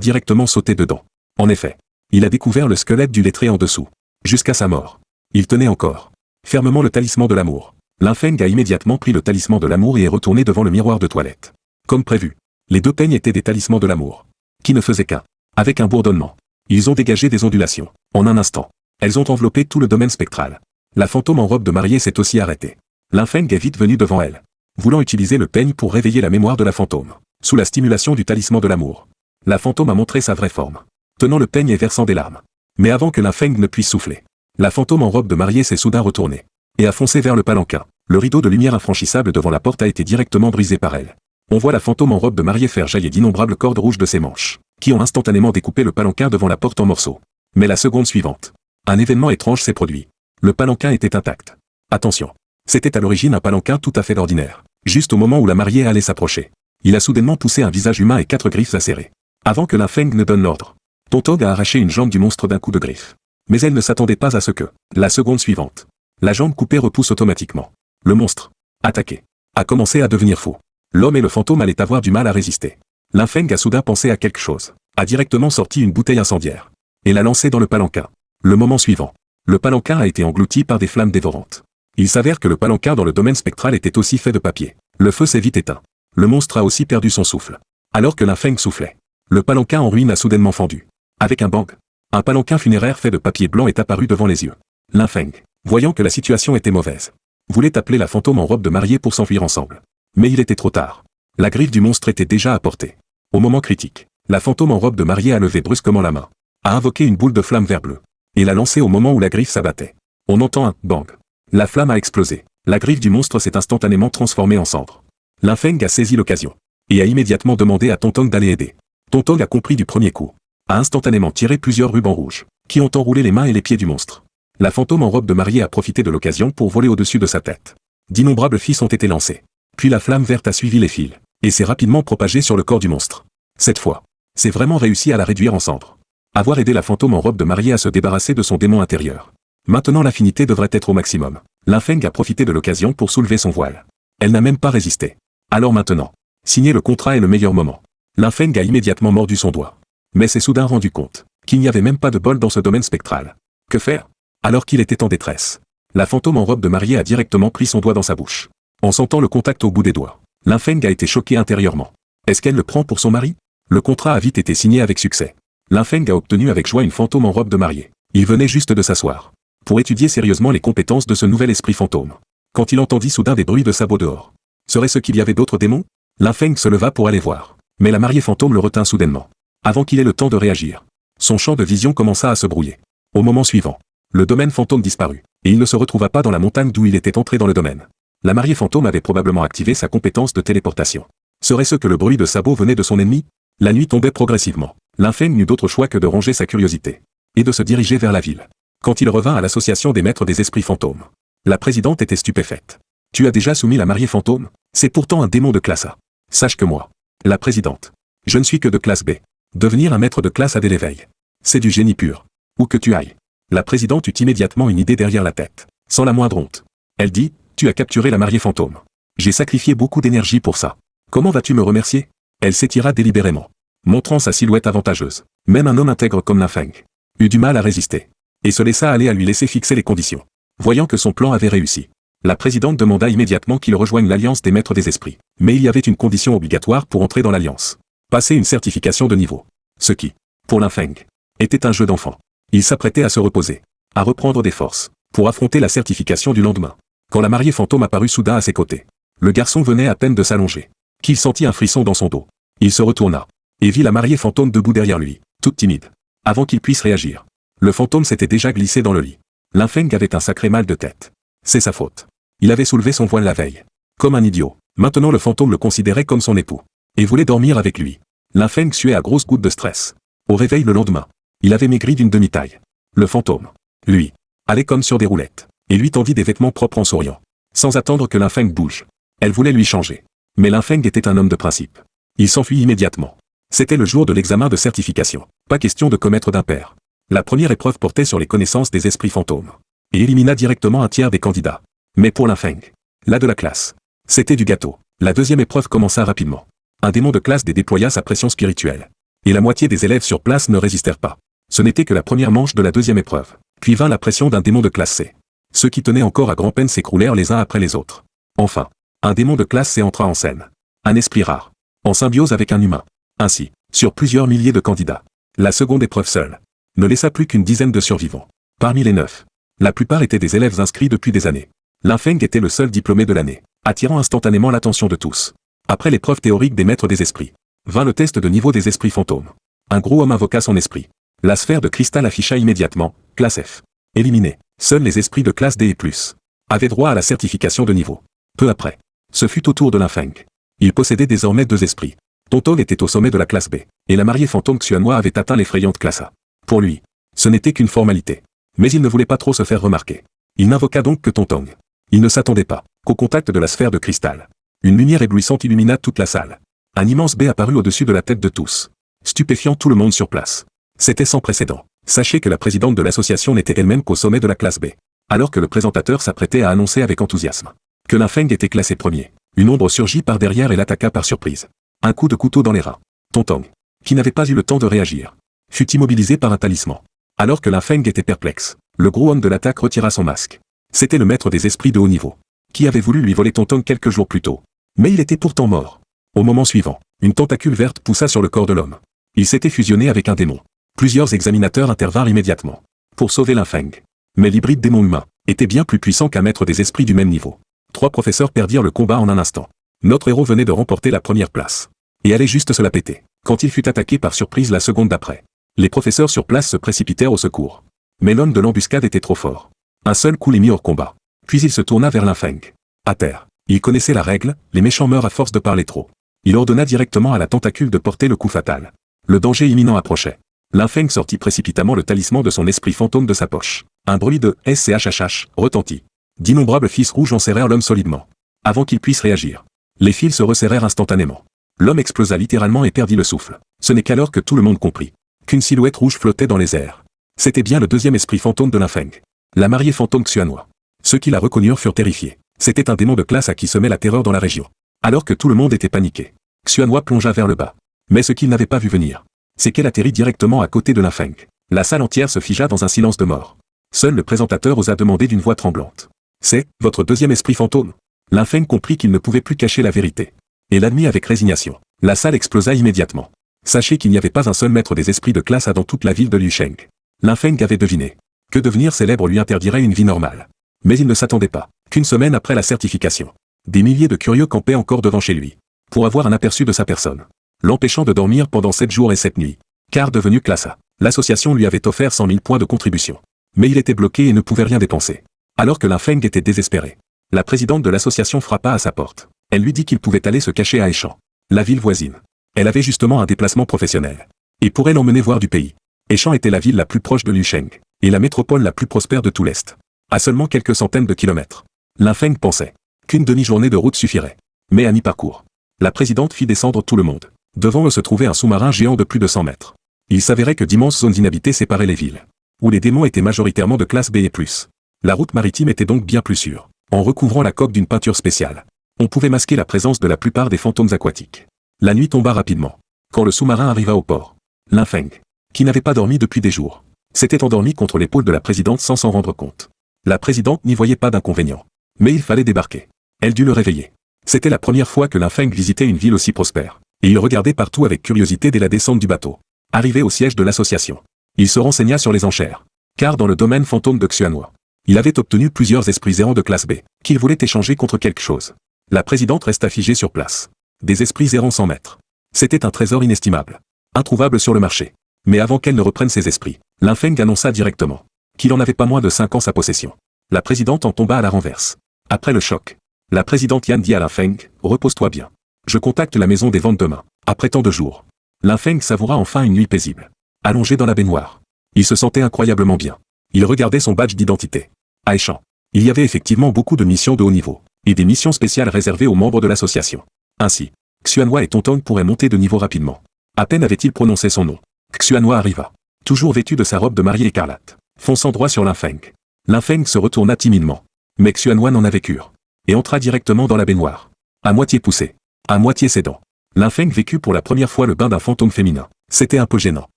S1: directement sauté dedans. En effet, il a découvert le squelette du lettré en dessous. Jusqu'à sa mort, il tenait encore fermement le talisman de l'amour. Linfeng a immédiatement pris le talisman de l'amour et est retourné devant le miroir de toilette. Comme prévu, les deux peignes étaient des talismans de l'amour, qui ne faisaient qu'un. Avec un bourdonnement, ils ont dégagé des ondulations. En un instant, elles ont enveloppé tout le domaine spectral. La fantôme en robe de mariée s'est aussi arrêtée. Linfeng est vite venu devant elle, voulant utiliser le peigne pour réveiller la mémoire de la fantôme. Sous la stimulation du talisman de l'amour, la fantôme a montré sa vraie forme, tenant le peigne et versant des larmes. Mais avant que Linfeng ne puisse souffler, la fantôme en robe de mariée s'est soudain retournée et a foncé vers le palanquin. Le rideau de lumière infranchissable devant la porte a été directement brisé par elle. On voit la fantôme en robe de mariée faire jaillir d'innombrables cordes rouges de ses manches, qui ont instantanément découpé le palanquin devant la porte en morceaux. Mais la seconde suivante, un événement étrange s'est produit. Le palanquin était intact. Attention, c'était à l'origine un palanquin tout à fait ordinaire. Juste au moment où la mariée allait s'approcher, il a soudainement poussé un visage humain et 4 griffes acérées. Avant que Linfeng ne donne l'ordre, Tonton a arraché une jambe du monstre d'un coup de griffe. Mais elle ne s'attendait pas à ce que, la seconde suivante, la jambe coupée repousse automatiquement. Le monstre, attaqué, a commencé à devenir fou. L'homme et le fantôme allaient avoir du mal à résister. Linfeng a soudain pensé à quelque chose, a directement sorti une bouteille incendiaire, et l'a lancée dans le palanquin. Le moment suivant, le palanquin a été englouti par des flammes dévorantes. Il s'avère que le palanquin dans le domaine spectral était aussi fait de papier. Le feu s'est vite éteint. Le monstre a aussi perdu son souffle. Alors que Linfeng soufflait, le palanquin en ruine a soudainement fendu. Avec un bang, un palanquin funéraire fait de papier blanc est apparu devant les yeux. Linfeng, voyant que la situation était mauvaise, voulait appeler la fantôme en robe de mariée pour s'enfuir ensemble. Mais il était trop tard. La griffe du monstre était déjà à portée. Au moment critique, la fantôme en robe de mariée a levé brusquement la main, a invoqué une boule de flamme vert bleu, et l'a lancée au moment où la griffe s'abattait. On entend un bang. La flamme a explosé. La griffe du monstre s'est instantanément transformée en cendre. Linfeng a saisi l'occasion, et a immédiatement demandé à Tonton d'aller aider. Tonton a compris du premier coup, a instantanément tiré plusieurs rubans rouges, qui ont enroulé les mains et les pieds du monstre. La fantôme en robe de mariée a profité de l'occasion pour voler au-dessus de sa tête. D'innombrables fils ont été lancés. Puis la flamme verte a suivi les fils, et s'est rapidement propagée sur le corps du monstre. Cette fois, c'est vraiment réussi à la réduire en cendres. Avoir aidé la fantôme en robe de mariée à se débarrasser de son démon intérieur. Maintenant l'affinité devrait être au maximum. Linfeng a profité de l'occasion pour soulever son voile. Elle n'a même pas résisté. Alors maintenant, signer le contrat est le meilleur moment. Linfeng a immédiatement mordu son doigt. Mais s'est soudain rendu compte qu'il n'y avait même pas de bol dans ce domaine spectral. Que faire? Alors qu'il était en détresse, la fantôme en robe de mariée a directement pris son doigt dans sa bouche. En sentant le contact au bout des doigts, Linfeng a été choqué intérieurement. Est-ce qu'elle le prend pour son mari? Le contrat a vite été signé avec succès. Linfeng a obtenu avec joie une fantôme en robe de mariée. Il venait juste de s'asseoir pour étudier sérieusement les compétences de ce nouvel esprit fantôme. Quand il entendit soudain des bruits de sabots dehors. Serait-ce qu'il y avait d'autres démons? Linfeng se leva pour aller voir. Mais la mariée fantôme le retint soudainement. Avant qu'il ait le temps de réagir, son champ de vision commença à se brouiller. Au moment suivant, le domaine fantôme disparut, et il ne se retrouva pas dans la montagne d'où il était entré dans le domaine. La mariée fantôme avait probablement activé sa compétence de téléportation. Serait-ce que le bruit de sabots venait de son ennemi? La nuit tombait progressivement. Linfeng n'eut d'autre choix que de ranger sa curiosité, et de se diriger vers la ville. Quand il revint à l'association des maîtres des esprits fantômes, la présidente était stupéfaite. Tu as déjà soumis la mariée fantôme? C'est pourtant un démon de classe A. Sache que moi, la présidente, je ne suis que de classe B. Devenir un maître de classe A dès l'éveil, c'est du génie pur. Où que tu ailles. La présidente eut immédiatement une idée derrière la tête. sans la moindre honte. Elle dit, tu as capturé la mariée fantôme. J'ai sacrifié beaucoup d'énergie pour ça. Comment vas-tu me remercier? Elle s'étira délibérément, montrant sa silhouette avantageuse. Même un homme intègre comme Lin Feng eut du mal à résister, et se laissa aller à lui laisser fixer les conditions. Voyant que son plan avait réussi, la présidente demanda immédiatement qu'il rejoigne l'Alliance des Maîtres des Esprits. Mais il y avait une condition obligatoire pour entrer dans l'Alliance. Passer une certification de niveau. Ce qui, pour Lin Feng, était un jeu d'enfant. Il s'apprêtait à se reposer, à reprendre des forces, pour affronter la certification du lendemain. Quand la mariée fantôme apparut soudain à ses côtés, le garçon venait à peine de s'allonger, qu'il sentit un frisson dans son dos. Il se retourna, et vit la mariée fantôme debout derrière lui, toute timide. Avant qu'il puisse réagir, le fantôme s'était déjà glissé dans le lit. Lin Feng avait un sacré mal de tête. C'est sa faute. Il avait soulevé son voile la veille. Comme un idiot. Maintenant le fantôme le considérait comme son époux. Et voulait dormir avec lui. Lin Feng suait à grosses gouttes de stress. Au réveil le lendemain, il avait maigri d'une demi-taille. Le fantôme, lui, allait comme sur des roulettes, et lui tendit des vêtements propres en souriant. Sans attendre que Lin Feng bouge. Elle voulait lui changer. Mais Lin Feng était un homme de principe. Il s'enfuit immédiatement. C'était le jour de l'examen de certification. Pas question de commettre d'impair. La première épreuve portait sur les connaissances des esprits fantômes. Et élimina directement un tiers des candidats. Mais pour Lin Feng, là de la classe, c'était du gâteau. La deuxième épreuve commença rapidement. Un démon de classe D déploya sa pression spirituelle. Et la moitié des élèves sur place ne résistèrent pas. Ce n'était que la première manche de la deuxième épreuve. Puis vint la pression d'un démon de classe C. Ceux qui tenaient encore à grand-peine s'écroulèrent les uns après les autres. Enfin, un démon de classe C entra en scène. Un esprit rare. En symbiose avec un humain. Ainsi, sur plusieurs milliers de candidats. La seconde épreuve seule ne laissa plus qu'une dizaine de survivants. Parmi les 9, la plupart étaient des élèves inscrits depuis des années. Lin Feng était le seul diplômé de l'année, attirant instantanément l'attention de tous. Après l'épreuve théorique des maîtres des esprits, vint le test de niveau des esprits fantômes. Un gros homme invoqua son esprit. La sphère de cristal afficha immédiatement, classe F. Éliminé. Seuls les esprits de classe D et plus avaient droit à la certification de niveau. Peu après, ce fut au tour de Lin Feng. Il possédait désormais 2 esprits. Tonton était au sommet de la classe B, et la mariée fantôme Xuanhua avait atteint l'effrayante classe A. Pour lui, ce n'était qu'une formalité. Mais il ne voulait pas trop se faire remarquer. Il n'invoqua donc que Tonton. Il ne s'attendait pas qu'au contact de la sphère de cristal, une lumière éblouissante illumina toute la salle. Un immense B apparut au-dessus de la tête de tous, stupéfiant tout le monde sur place. C'était sans précédent. Sachez que la présidente de l'association n'était elle-même qu'au sommet de la classe B. Alors que le présentateur s'apprêtait à annoncer avec enthousiasme que Lin Feng était classé premier, une ombre surgit par derrière et l'attaqua par surprise. Un coup de couteau dans les reins. Tonton, qui n'avait pas eu le temps de réagir, fut immobilisé par un talisman. Alors que Lin Feng était perplexe, le gros homme de l'attaque retira son masque. C'était le maître des esprits de haut niveau, qui avait voulu lui voler Tonton quelques jours plus tôt. Mais il était pourtant mort. Au moment suivant, une tentacule verte poussa sur le corps de l'homme. Il s'était fusionné avec un démon. Plusieurs examinateurs intervinrent immédiatement pour sauver Lin Feng. Mais l'hybride démon humain était bien plus puissant qu'un maître des esprits du même niveau. 3 professeurs perdirent le combat en un instant. Notre héros venait de remporter la première place et allait juste se la péter quand il fut attaqué par surprise la seconde d'après. Les professeurs sur place se précipitèrent au secours. Mais l'homme de l'embuscade était trop fort. Un seul coup les mit hors combat. Puis il se tourna vers Lin Feng. À terre. Il connaissait la règle, les méchants meurent à force de parler trop. Il ordonna directement à la tentacule de porter le coup fatal. Le danger imminent approchait. Lin Feng sortit précipitamment le talisman de son esprit fantôme de sa poche. Un bruit de SCHHH retentit. D'innombrables fils rouges enserrèrent l'homme solidement. Avant qu'il puisse réagir, les fils se resserrèrent instantanément. L'homme explosa littéralement et perdit le souffle. Ce n'est qu'alors que tout le monde comprit qu'une silhouette rouge flottait dans les airs. C'était bien le deuxième esprit fantôme de Lin Feng. La mariée fantôme Xuanhua. Ceux qui la reconnurent furent terrifiés. C'était un démon de classe à qui semait la terreur dans la région. Alors que tout le monde était paniqué, Xuanhua plongea vers le bas. Mais ce qu'il n'avait pas vu venir, c'est qu'elle atterrit directement à côté de Lin Feng. La salle entière se figea dans un silence de mort. Seul le présentateur osa demander d'une voix tremblante. « C'est votre deuxième esprit fantôme ?» Lin Feng comprit qu'il ne pouvait plus cacher la vérité. Et l'admit avec résignation. La salle explosa immédiatement. Sachez qu'il n'y avait pas un seul maître des esprits de classe A dans toute la ville de Liusheng. Lin Feng avait deviné que devenir célèbre lui interdirait une vie normale. Mais il ne s'attendait pas qu'une semaine après la certification, des milliers de curieux campaient encore devant chez lui, pour avoir un aperçu de sa personne, l'empêchant de dormir pendant 7 jours et 7 nuits. Car devenu classe A, l'association lui avait offert 100 000 points de contribution. Mais il était bloqué et ne pouvait rien dépenser. Alors que Lin Feng était désespéré, la présidente de l'association frappa à sa porte. Elle lui dit qu'il pouvait aller se cacher à Échamps, la ville voisine. Elle avait justement un déplacement professionnel et pourrait l'emmener voir du pays. Échamps était la ville la plus proche de Liusheng et la métropole la plus prospère de tout l'Est. À seulement quelques centaines de kilomètres. Lin Feng pensait qu'une demi-journée de route suffirait. Mais à mi-parcours, la présidente fit descendre tout le monde. Devant eux se trouvait un sous-marin géant de plus de 100 mètres. Il s'avérait que d'immenses zones inhabitées séparaient les villes, où les démons étaient majoritairement de classe B et plus. La route maritime était donc bien plus sûre. En recouvrant la coque d'une peinture spéciale, on pouvait masquer la présence de la plupart des fantômes aquatiques. La nuit tomba rapidement. Quand le sous-marin arriva au port, Linfeng, qui n'avait pas dormi depuis des jours, s'était endormi contre l'épaule de la présidente sans s'en rendre compte. La présidente n'y voyait pas d'inconvénient. Mais il fallait débarquer. Elle dut le réveiller. C'était la première fois que Linfeng visitait une ville aussi prospère, et il regardait partout avec curiosité dès la descente du bateau. Arrivé au siège de l'association, il se renseigna sur les enchères, car dans le domaine fantôme de Xuanhua, il avait obtenu plusieurs esprits errants de classe B, qu'il voulait échanger contre quelque chose. La présidente resta figée sur place. Des esprits errants sans maître. C'était un trésor inestimable, introuvable sur le marché. Mais avant qu'elle ne reprenne ses esprits, Linfeng annonça directement qu'il en avait pas moins de 5 ans sa possession. La présidente en tomba à la renverse. Après le choc, la présidente Yan dit à Linfeng, « Repose-toi bien. Je contacte la maison des ventes demain, après tant de jours. » Linfeng savoura enfin une nuit paisible. Allongé dans la baignoire, il se sentait incroyablement bien. Il regardait son badge d'identité. À Échamps, il y avait effectivement beaucoup de missions de haut niveau, et des missions spéciales réservées aux membres de l'association. Ainsi, Xuanhua et Tontong pourraient monter de niveau rapidement. À peine avait-il prononcé son nom, Xuanhua arriva, toujours vêtu de sa robe de mariée écarlate, fonçant droit sur Linfeng. Linfeng se retourna timidement, mais Xuanhua n'en avait cure, et entra directement dans la baignoire. À moitié poussé, à moitié cédant, Linfeng vécut pour la première fois le bain d'un fantôme féminin. C'était un peu gênant.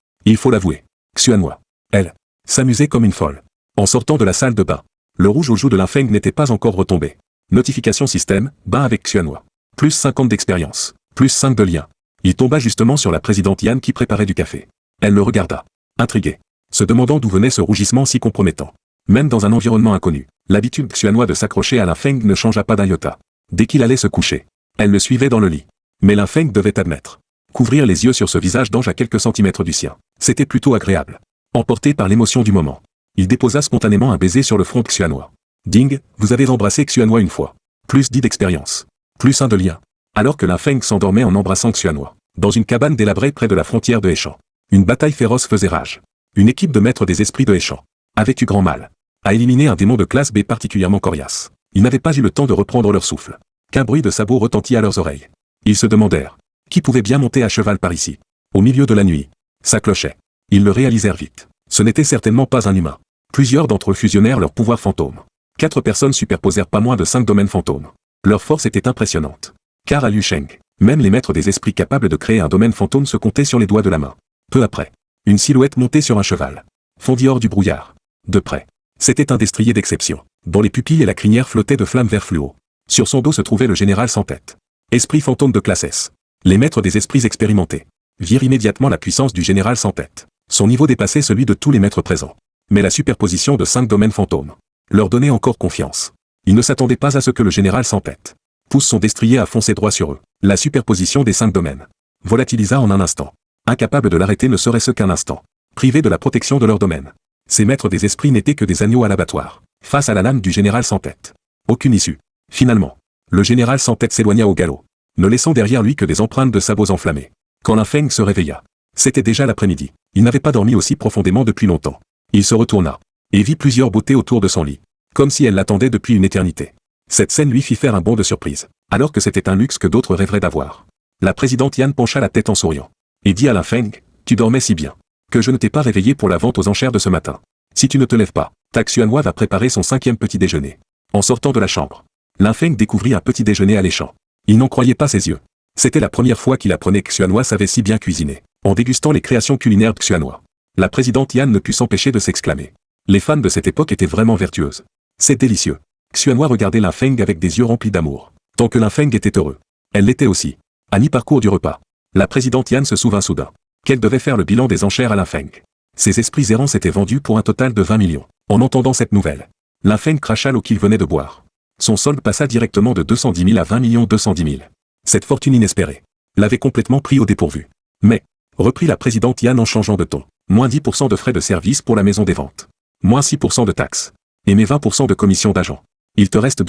S1: Il faut l'avouer. Xuanhua, elle, s'amusait comme une folle. En sortant de la salle de bain, le rouge aux joues de Linfeng n'était pas encore retombé. Notification système, bain avec Xuanhua. Plus 50 d'expérience, plus 5 de lien. Il tomba justement sur la présidente Yan qui préparait du café. Elle le regarda, intriguée, se demandant d'où venait ce rougissement si compromettant. Même dans un environnement inconnu, l'habitude Xuanhua de s'accrocher à Linfeng ne changea pas d'un iota. Dès qu'il allait se coucher, elle le suivait dans le lit. Mais Linfeng devait admettre. Couvrir les yeux sur ce visage d'ange à quelques centimètres du sien, c'était plutôt agréable. Emporté par l'émotion du moment, il déposa spontanément un baiser sur le front de Xuanhua. Ding, vous avez embrassé Xuanhua une fois. Plus 10 d'expérience. Plus 1 de lien. Alors que Linfeng s'endormait en embrassant Xuanhua, dans une cabane délabrée près de la frontière de Échamps, une bataille féroce faisait rage. Une équipe de maîtres des esprits de Échamps avait eu grand mal à éliminer un démon de classe B particulièrement coriace. Ils n'avaient pas eu le temps de reprendre leur souffle, qu'un bruit de sabots retentit à leurs oreilles. Ils se demandèrent qui pouvait bien monter à cheval par ici. Au milieu de la nuit, ça clochait. Ils le réalisèrent vite. Ce n'était certainement pas un humain. Plusieurs d'entre eux fusionnèrent leurs pouvoirs fantômes. 4 personnes superposèrent pas moins de 5 domaines fantômes. Leur force était impressionnante. Car à Liu Sheng, même les maîtres des esprits capables de créer un domaine fantôme se comptaient sur les doigts de la main. Peu après, une silhouette montée sur un cheval fondit hors du brouillard. De près, c'était un destrier d'exception, dont les pupilles et la crinière flottaient de flammes vert fluo. Sur son dos se trouvait le général sans tête. Esprit fantôme de classe S. Les maîtres des esprits expérimentés virent immédiatement la puissance du général sans tête. Son niveau dépassait celui de tous les maîtres présents. Mais la superposition de 5 domaines fantômes leur donnait encore confiance. Ils ne s'attendaient pas à ce que le général sans tête pousse son destrier à foncer droit sur eux. La superposition des 5 domaines volatilisa en un instant. Incapable de l'arrêter ne serait-ce qu'un instant. Privés de la protection de leur domaine. Ces maîtres des esprits n'étaient que des agneaux à l'abattoir. Face à la lame du général sans tête. Aucune issue. Finalement, le général sans tête s'éloigna au galop, ne laissant derrière lui que des empreintes de sabots enflammés. Quand Linfeng se réveilla, c'était déjà l'après-midi. Il n'avait pas dormi aussi profondément depuis longtemps. Il se retourna, et vit plusieurs beautés autour de son lit, comme si elles l'attendaient depuis une éternité. Cette scène lui fit faire un bond de surprise, alors que c'était un luxe que d'autres rêveraient d'avoir. La présidente Yan pencha la tête en souriant, et dit à Linfeng, « Tu dormais si bien, que je ne t'ai pas réveillé pour la vente aux enchères de ce matin. Si tu ne te lèves pas, ta Xuanhua va préparer son 5e petit déjeuner. » En sortant de la chambre, Linfeng découvrit un petit déjeuner alléchant. Il n'en croyait pas ses yeux. C'était la première fois qu'il apprenait que Xuanhua savait si bien cuisiner. En dégustant les créations culinaires de Xuanhua, la présidente Yan ne put s'empêcher de s'exclamer. Les femmes de cette époque étaient vraiment vertueuses. C'est délicieux. Xuanhua regardait Linfeng avec des yeux remplis d'amour. Tant que Linfeng était heureux, elle l'était aussi. À mi-parcours du repas, la présidente Yan se souvint soudain qu'elle devait faire le bilan des enchères à Linfeng. Ses esprits errants s'étaient vendus pour un total de 20 millions. En entendant cette nouvelle, Linfeng cracha l'eau qu'il venait de boire. Son solde passa directement de 210 000 à 20 210 000. Cette fortune inespérée l'avait complètement pris au dépourvu. Mais, reprit la présidente Yan en changeant de ton, moins 10% de frais de service pour la maison des ventes. Moins 6% de taxes. Et mes 20% de commission d'agent. Il te reste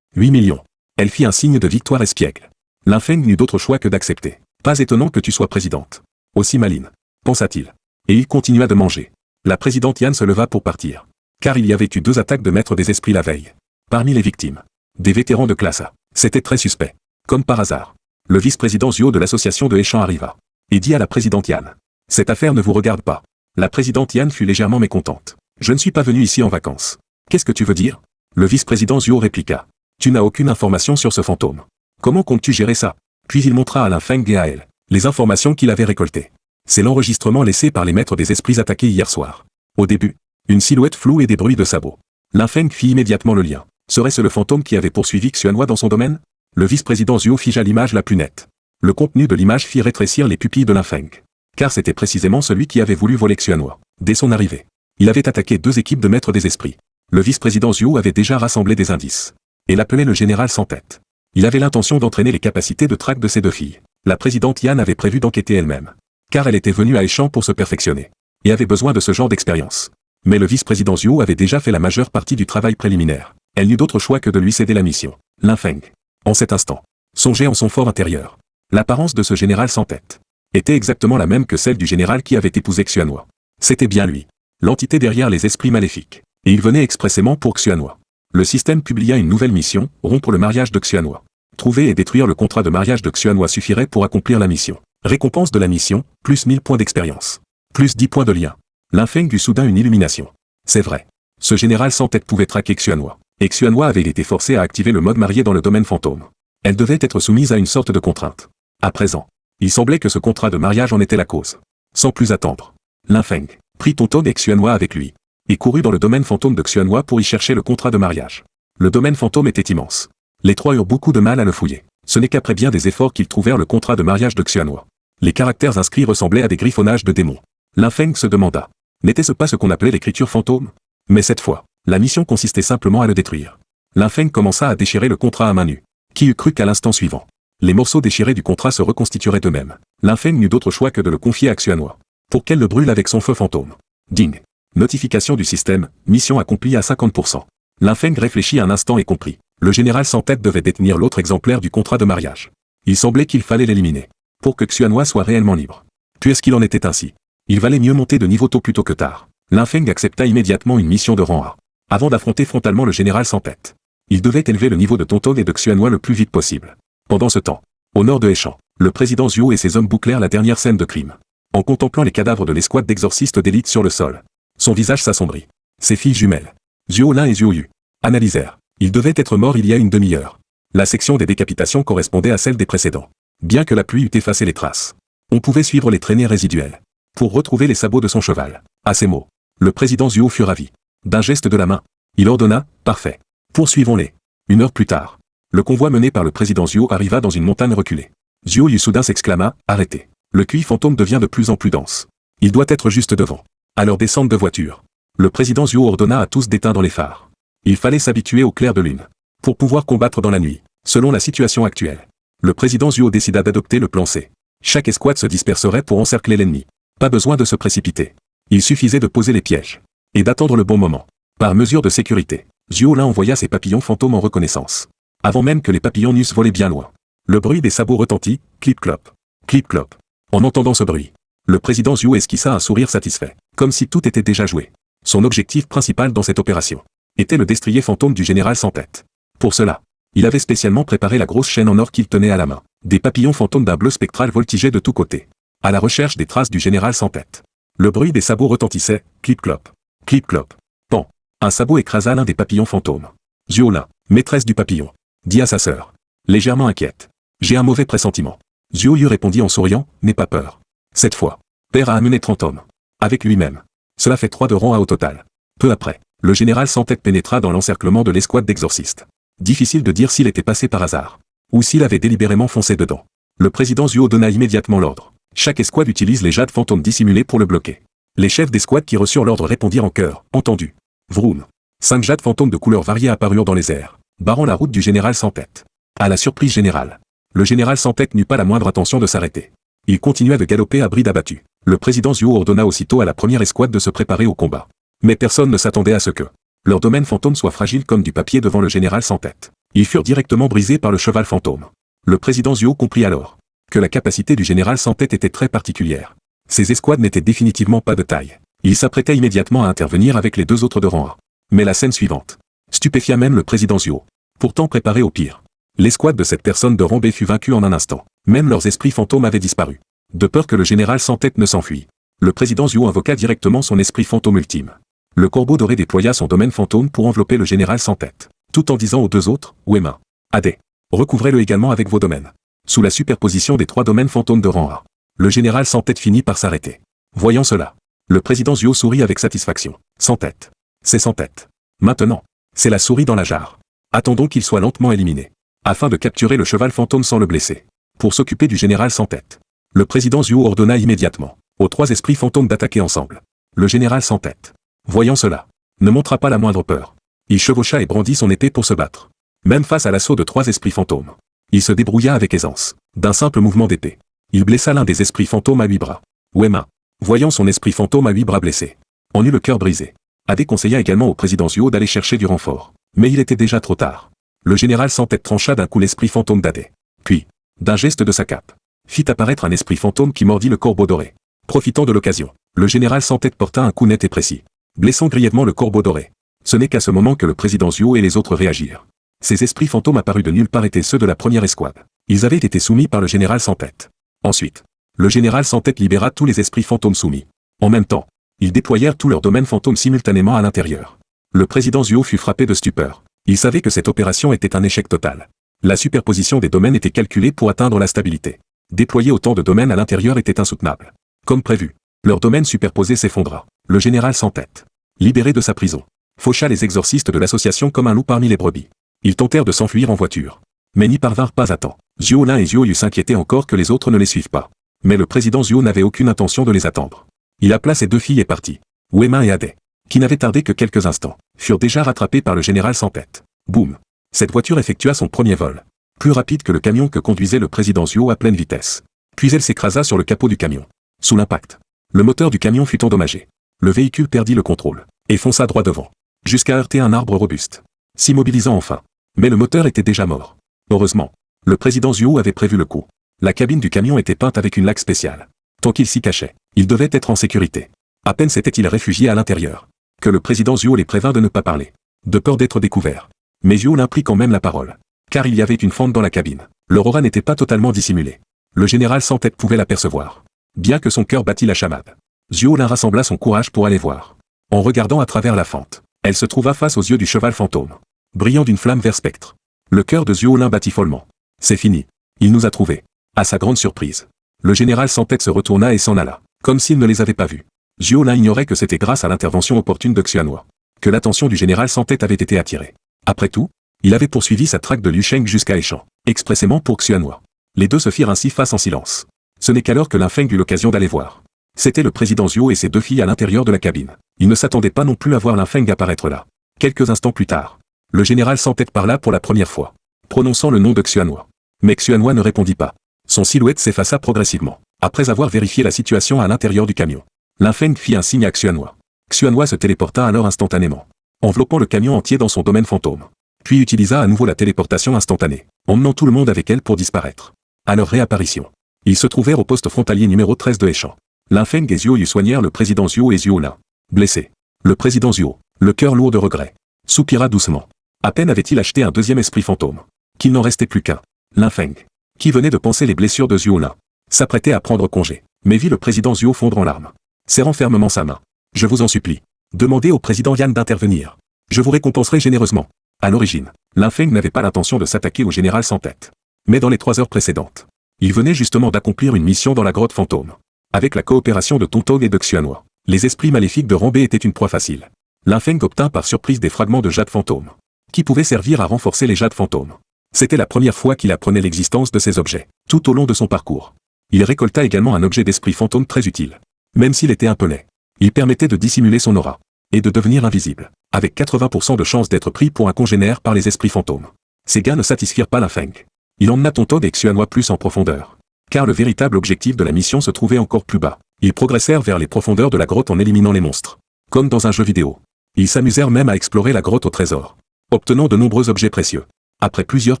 S1: 8 millions. Elle fit un signe de victoire espiègle. Linfeng n'eut d'autre choix que d'accepter. Pas étonnant que tu sois présidente. Aussi maline, pensa-t-il. Et il continua de manger. La présidente Yan se leva pour partir. Car il y avait eu 2 attaques de maîtres des esprits la veille. Parmi les victimes, des vétérans de classe A. C'était très suspect. Comme par hasard, le vice-président Zuo de l'association de Échamps arriva. Et dit à la présidente Yan. Cette affaire ne vous regarde pas. La présidente Yan fut légèrement mécontente. Je ne suis pas venu ici en vacances. Qu'est-ce que tu veux dire? Le vice-président Zhuo répliqua. Tu n'as aucune information sur ce fantôme. Comment comptes-tu gérer ça? Puis il montra à Lin Feng et à elle les informations qu'il avait récoltées. C'est l'enregistrement laissé par les maîtres des esprits attaqués hier soir. Au début, une silhouette floue et des bruits de sabots. Lin Feng fit immédiatement le lien. Serait-ce le fantôme qui avait poursuivi Xuanhua dans son domaine? Le vice-président Zhuo figea l'image la plus nette. Le contenu de l'image fit rétrécir les pupilles de Lin Feng. Car c'était précisément celui qui avait voulu voler Xuanhua. Dès son arrivée, il avait attaqué 2 équipes de maîtres des esprits. Le vice-président Zhuo avait déjà rassemblé des indices. Et l'appelait le général sans tête. Il avait l'intention d'entraîner les capacités de traque de ses 2 filles. La présidente Yan avait prévu d'enquêter elle-même. Car elle était venue à Échamps pour se perfectionner. Et avait besoin de ce genre d'expérience. Mais le vice-président Zhuo avait déjà fait la majeure partie du travail préliminaire. Elle n'eut d'autre choix que de lui céder la mission. Lin Feng, en cet instant, songeait en son fort intérieur. L'apparence de ce général sans tête était exactement la même que celle du général qui avait épousé Xuanhua. C'était bien lui, l'entité derrière les esprits maléfiques. Et il venait expressément pour Xuanhua. Le système publia une nouvelle mission, rompre le mariage de Xuanhua. Trouver et détruire le contrat de mariage de Xuanhua suffirait pour accomplir la mission. Récompense de la mission, plus 1000 points d'expérience. Plus 10 points de lien. Lin Feng eut soudain une illumination. C'est vrai. Ce général sans tête pouvait traquer Xuanhua. Et Xuanhua avait été forcée à activer le mode marié dans le domaine fantôme. Elle devait être soumise à une sorte de contrainte. À présent, il semblait que ce contrat de mariage en était la cause. Sans plus attendre, Lin Feng prit Tonton et Xuanhua avec lui. Et courut dans le domaine fantôme de Xuanhua pour y chercher le contrat de mariage. Le domaine fantôme était immense. Les 3 eurent beaucoup de mal à le fouiller. Ce n'est qu'après bien des efforts qu'ils trouvèrent le contrat de mariage de Xuanhua. Les caractères inscrits ressemblaient à des griffonnages de démons. Lin Feng se demanda. N'était-ce pas ce qu'on appelait l'écriture fantôme? Mais cette fois, la mission consistait simplement à le détruire. Lin Feng commença à déchirer le contrat à main nue. Qui eût cru qu'à l'instant suivant, les morceaux déchirés du contrat se reconstitueraient d'eux-mêmes. Lin Feng n'eut d'autre choix que de le confier à Xuanhua. Pour qu'elle le brûle avec son feu fantôme. Ding. Notification du système, mission accomplie à 50%. Lin Feng réfléchit un instant et comprit. Le général sans tête devait détenir l'autre exemplaire du contrat de mariage. Il semblait qu'il fallait l'éliminer. Pour que Xuanhua soit réellement libre. Puisqu'il en était ainsi, il valait mieux monter de niveau tôt plutôt que tard. Lin Feng accepta immédiatement une mission de rang A. Avant d'affronter frontalement le général sans tête. Il devait élever le niveau de Tonton et de Xuanhua le plus vite possible. Pendant ce temps, au nord de Échamps, le président Zhuo et ses hommes bouclèrent la dernière scène de crime. En contemplant les cadavres de l'escouade d'exorcistes d'élite sur le sol, son visage s'assombrit. Ses filles jumelles, Zhuo Lin et Zhuo Yu, analysèrent. Ils devaient être morts il y a une demi-heure. La section des décapitations correspondait à celle des précédents. Bien que la pluie eût effacé les traces, on pouvait suivre les traînées résiduelles. Pour retrouver les sabots de son cheval. À ces mots, le président Zhuo fut ravi. D'un geste de la main, il ordonna, parfait. Poursuivons-les. 1 heure plus tard, le convoi mené par le président Zhuo arriva dans une montagne reculée. Zhuo Yu soudain s'exclama, arrêtez. Le QI fantôme devient de plus en plus dense. Il doit être juste devant. À leur descente de voiture, le président Zhuo ordonna à tous d'éteindre les phares. Il fallait s'habituer au clair de lune. Pour pouvoir combattre dans la nuit, selon la situation actuelle. Le président Zhuo décida d'adopter le plan C. Chaque escouade se disperserait pour encercler l'ennemi. Pas besoin de se précipiter. Il suffisait de poser les pièges. Et d'attendre le bon moment. Par mesure de sécurité, Zhuo Lin envoya ses papillons fantômes en reconnaissance. Avant même que les papillons n'eussent volé bien loin. Le bruit des sabots retentit, clip-clop. Clip-clop. En entendant ce bruit, le président Zhuo esquissa un sourire satisfait. Comme si tout était déjà joué. Son objectif principal dans cette opération était le destrier fantôme du général sans tête. Pour cela, il avait spécialement préparé la grosse chaîne en or qu'il tenait à la main. Des papillons fantômes d'un bleu spectral voltigeaient de tous côtés. À la recherche des traces du général sans tête. Le bruit des sabots retentissait, clip-clop. Clip-clop. Pan. Un sabot écrasa l'un des papillons fantômes. Zhuo Lin, maîtresse du papillon, dit à sa sœur, légèrement inquiète. J'ai un mauvais pressentiment. Zhuo Yu répondit en souriant, n'aie pas peur. Cette fois, Père a amené 30 hommes. Avec lui-même. Cela fait 3 de rang A au total. Peu après, le général sans tête pénétra dans l'encerclement de l'escouade d'exorcistes. Difficile de dire s'il était passé par hasard. Ou s'il avait délibérément foncé dedans. Le président Zhuo donna immédiatement l'ordre. Chaque escouade utilise les jades fantômes dissimulés pour le bloquer. Les chefs d'escouade qui reçurent l'ordre répondirent en chœur, entendu. Vroom. 5 jades fantômes de couleurs variées apparurent dans les airs, barrant la route du général sans tête. À la surprise générale, le général sans tête n'eut pas la moindre intention de s'arrêter. Il continua de galoper à bride abattue. Le président Zhuo ordonna aussitôt à la première escouade de se préparer au combat. Mais personne ne s'attendait à ce que leur domaine fantôme soit fragile comme du papier devant le général sans tête. Ils furent directement brisés par le cheval fantôme. Le président Zhuo comprit alors que la capacité du général sans tête était très particulière. Ces escouades n'étaient définitivement pas de taille. Il s'apprêtait immédiatement à intervenir avec les 2 autres de rang A. Mais la scène suivante stupéfia même le président Zhuo. Pourtant préparé au pire. L'escouade de cette personne de rang B fut vaincue en un instant. Même leurs esprits fantômes avaient disparu. De peur que le général sans tête ne s'enfuit. Le président Zhuo invoqua directement son esprit fantôme ultime. Le corbeau doré déploya son domaine fantôme pour envelopper le général sans tête, tout en disant aux deux autres, Wema, Adé, recouvrez-le également avec vos domaines. Sous la superposition des 3 domaines fantômes de rang A, le général sans tête finit par s'arrêter. Voyant cela, le président Zuo sourit avec satisfaction. Sans tête. C'est sans tête. Maintenant, c'est la souris dans la jarre. Attendons qu'il soit lentement éliminé, afin de capturer le cheval fantôme sans le blesser. Pour s'occuper du général sans tête, le président Zuo ordonna immédiatement aux 3 esprits fantômes d'attaquer ensemble. Le général sans tête, voyant cela, ne montra pas la moindre peur. Il chevaucha et brandit son épée pour se battre. Même face à l'assaut de 3 esprits fantômes, il se débrouilla avec aisance. D'un simple mouvement d'épée, il blessa l'un des esprits fantômes à 8 bras. Wema, voyant son esprit fantôme à 8 bras blessé, en eut le cœur brisé. Adé conseilla également au président Zuo d'aller chercher du renfort. Mais il était déjà trop tard. Le général sans tête trancha d'un coup l'esprit fantôme d'Adé. Puis, d'un geste de sa cape, fit apparaître un esprit fantôme qui mordit le corbeau doré. Profitant de l'occasion, le général sans tête porta un coup net et précis, blessant grièvement le corbeau doré. Ce n'est qu'à ce moment que le président Zuo et les autres réagirent. Ces esprits fantômes apparus de nulle part étaient ceux de la première escouade. Ils avaient été soumis par le général sans tête. Ensuite, le général sans tête libéra tous les esprits fantômes soumis. En même temps, ils déployèrent tous leurs domaines fantômes simultanément à l'intérieur. Le président Zuo fut frappé de stupeur. Il savait que cette opération était un échec total. La superposition des domaines était calculée pour atteindre la stabilité. Déployer autant de domaines à l'intérieur était insoutenable. Comme prévu, leur domaine superposé s'effondra. Le général sans tête, libéré de sa prison, faucha les exorcistes de l'association comme un loup parmi les brebis. Ils tentèrent de s'enfuir en voiture, mais n'y parvinrent pas à temps. Zuo Lin et Zuo Yu s'inquiétaient encore que les autres ne les suivent pas. Mais le président Zuo n'avait aucune intention de les attendre. Il appela ses 2 filles et partit. Wema et Adé, qui n'avaient tardé que quelques instants, furent déjà rattrapés par le général sans tête. Boum! Cette voiture effectua son premier vol, plus rapide que le camion que conduisait le président Zuo à pleine vitesse. Puis elle s'écrasa sur le capot du camion. Sous l'impact, le moteur du camion fut endommagé. Le véhicule perdit le contrôle, et fonça droit devant, jusqu'à heurter un arbre robuste, s'immobilisant enfin. Mais le moteur était déjà mort. Heureusement, le président Zuo avait prévu le coup. La cabine du camion était peinte avec une laque spéciale. Tant qu'il s'y cachait, il devait être en sécurité. À peine s'était-il réfugié à l'intérieur, que le président Zuo les prévint de ne pas parler, de peur d'être découvert. Mais Zuo Lin prit quand même la parole, car il y avait une fente dans la cabine. Leur aura n'était pas totalement dissimulée. Le général sans tête pouvait l'apercevoir, bien que son cœur battît la chamade. Zuo Lin rassembla son courage pour aller voir. En regardant à travers la fente, elle se trouva face aux yeux du cheval fantôme, brillant d'une flamme vert spectre. Le cœur de Zuo Lin battit follement. C'est fini. Il nous a trouvés. À sa grande surprise, le général sans tête se retourna et s'en alla, comme s'il ne les avait pas vus. Zuo Lin ignorait que c'était grâce à l'intervention opportune de Xuanhua que l'attention du général sans tête avait été attirée. Après tout, il avait poursuivi sa traque de Liu Sheng jusqu'à Échan, expressément pour Xuanhua. Les deux se firent ainsi face en silence. Ce n'est qu'alors que Lin Feng eut l'occasion d'aller voir. C'était le président Zuo et ses 2 filles à l'intérieur de la cabine. Il ne s'attendait pas non plus à voir Lin Feng apparaître là. Quelques instants plus tard, le général sans tête parla pour la première fois, prononçant le nom de Xuanhua. Mais Xuanhua ne répondit pas. Son silhouette s'effaça progressivement, après avoir vérifié la situation à l'intérieur du camion. Lin Feng fit un signe à Xuanhua. Xuanhua se téléporta alors instantanément, enveloppant le camion entier dans son domaine fantôme. Puis utilisa à nouveau la téléportation instantanée, emmenant tout le monde avec elle pour disparaître. À leur réapparition, ils se trouvèrent au poste frontalier numéro 13 de Échan. Lin Feng et Zuo Yu soignèrent le président Zuo et Zuo Lin. Blessé, le président Zuo, le cœur lourd de regret, soupira doucement. À peine avait-il acheté un deuxième esprit fantôme, qu'il n'en restait plus qu'un. Lin Feng, qui venait de penser les blessures de Zuo Lin, s'apprêtait à prendre congé, mais vit le président Zuo fondre en larmes, serrant fermement sa main. « Je vous en supplie, demandez au président Yan d'intervenir. Je vous récompenserai généreusement. » À l'origine, Lin Feng n'avait pas l'intention de s'attaquer au général sans tête. Mais dans les 3 heures précédentes, il venait justement d'accomplir une mission dans la grotte fantôme. Avec la coopération de Tontog et de Xuanhua, les esprits maléfiques de Rambé étaient une proie facile. Lin Feng obtint par surprise des fragments de jade fantôme, qui pouvaient servir à renforcer les jades fantômes. C'était la première fois qu'il apprenait l'existence de ces objets, tout au long de son parcours. Il récolta également un objet d'esprit fantôme très utile. Même s'il était un peu laid, il permettait de dissimuler son aura, et de devenir invisible, avec 80% de chances d'être pris pour un congénère par les esprits fantômes. Ces gains ne satisfirent pas Lin Feng. Il emmena Tontog et Xuanhua plus en profondeur, car le véritable objectif de la mission se trouvait encore plus bas. Ils progressèrent vers les profondeurs de la grotte en éliminant les monstres, comme dans un jeu vidéo. Ils s'amusèrent même à explorer la grotte au trésor, obtenant de nombreux objets précieux. Après plusieurs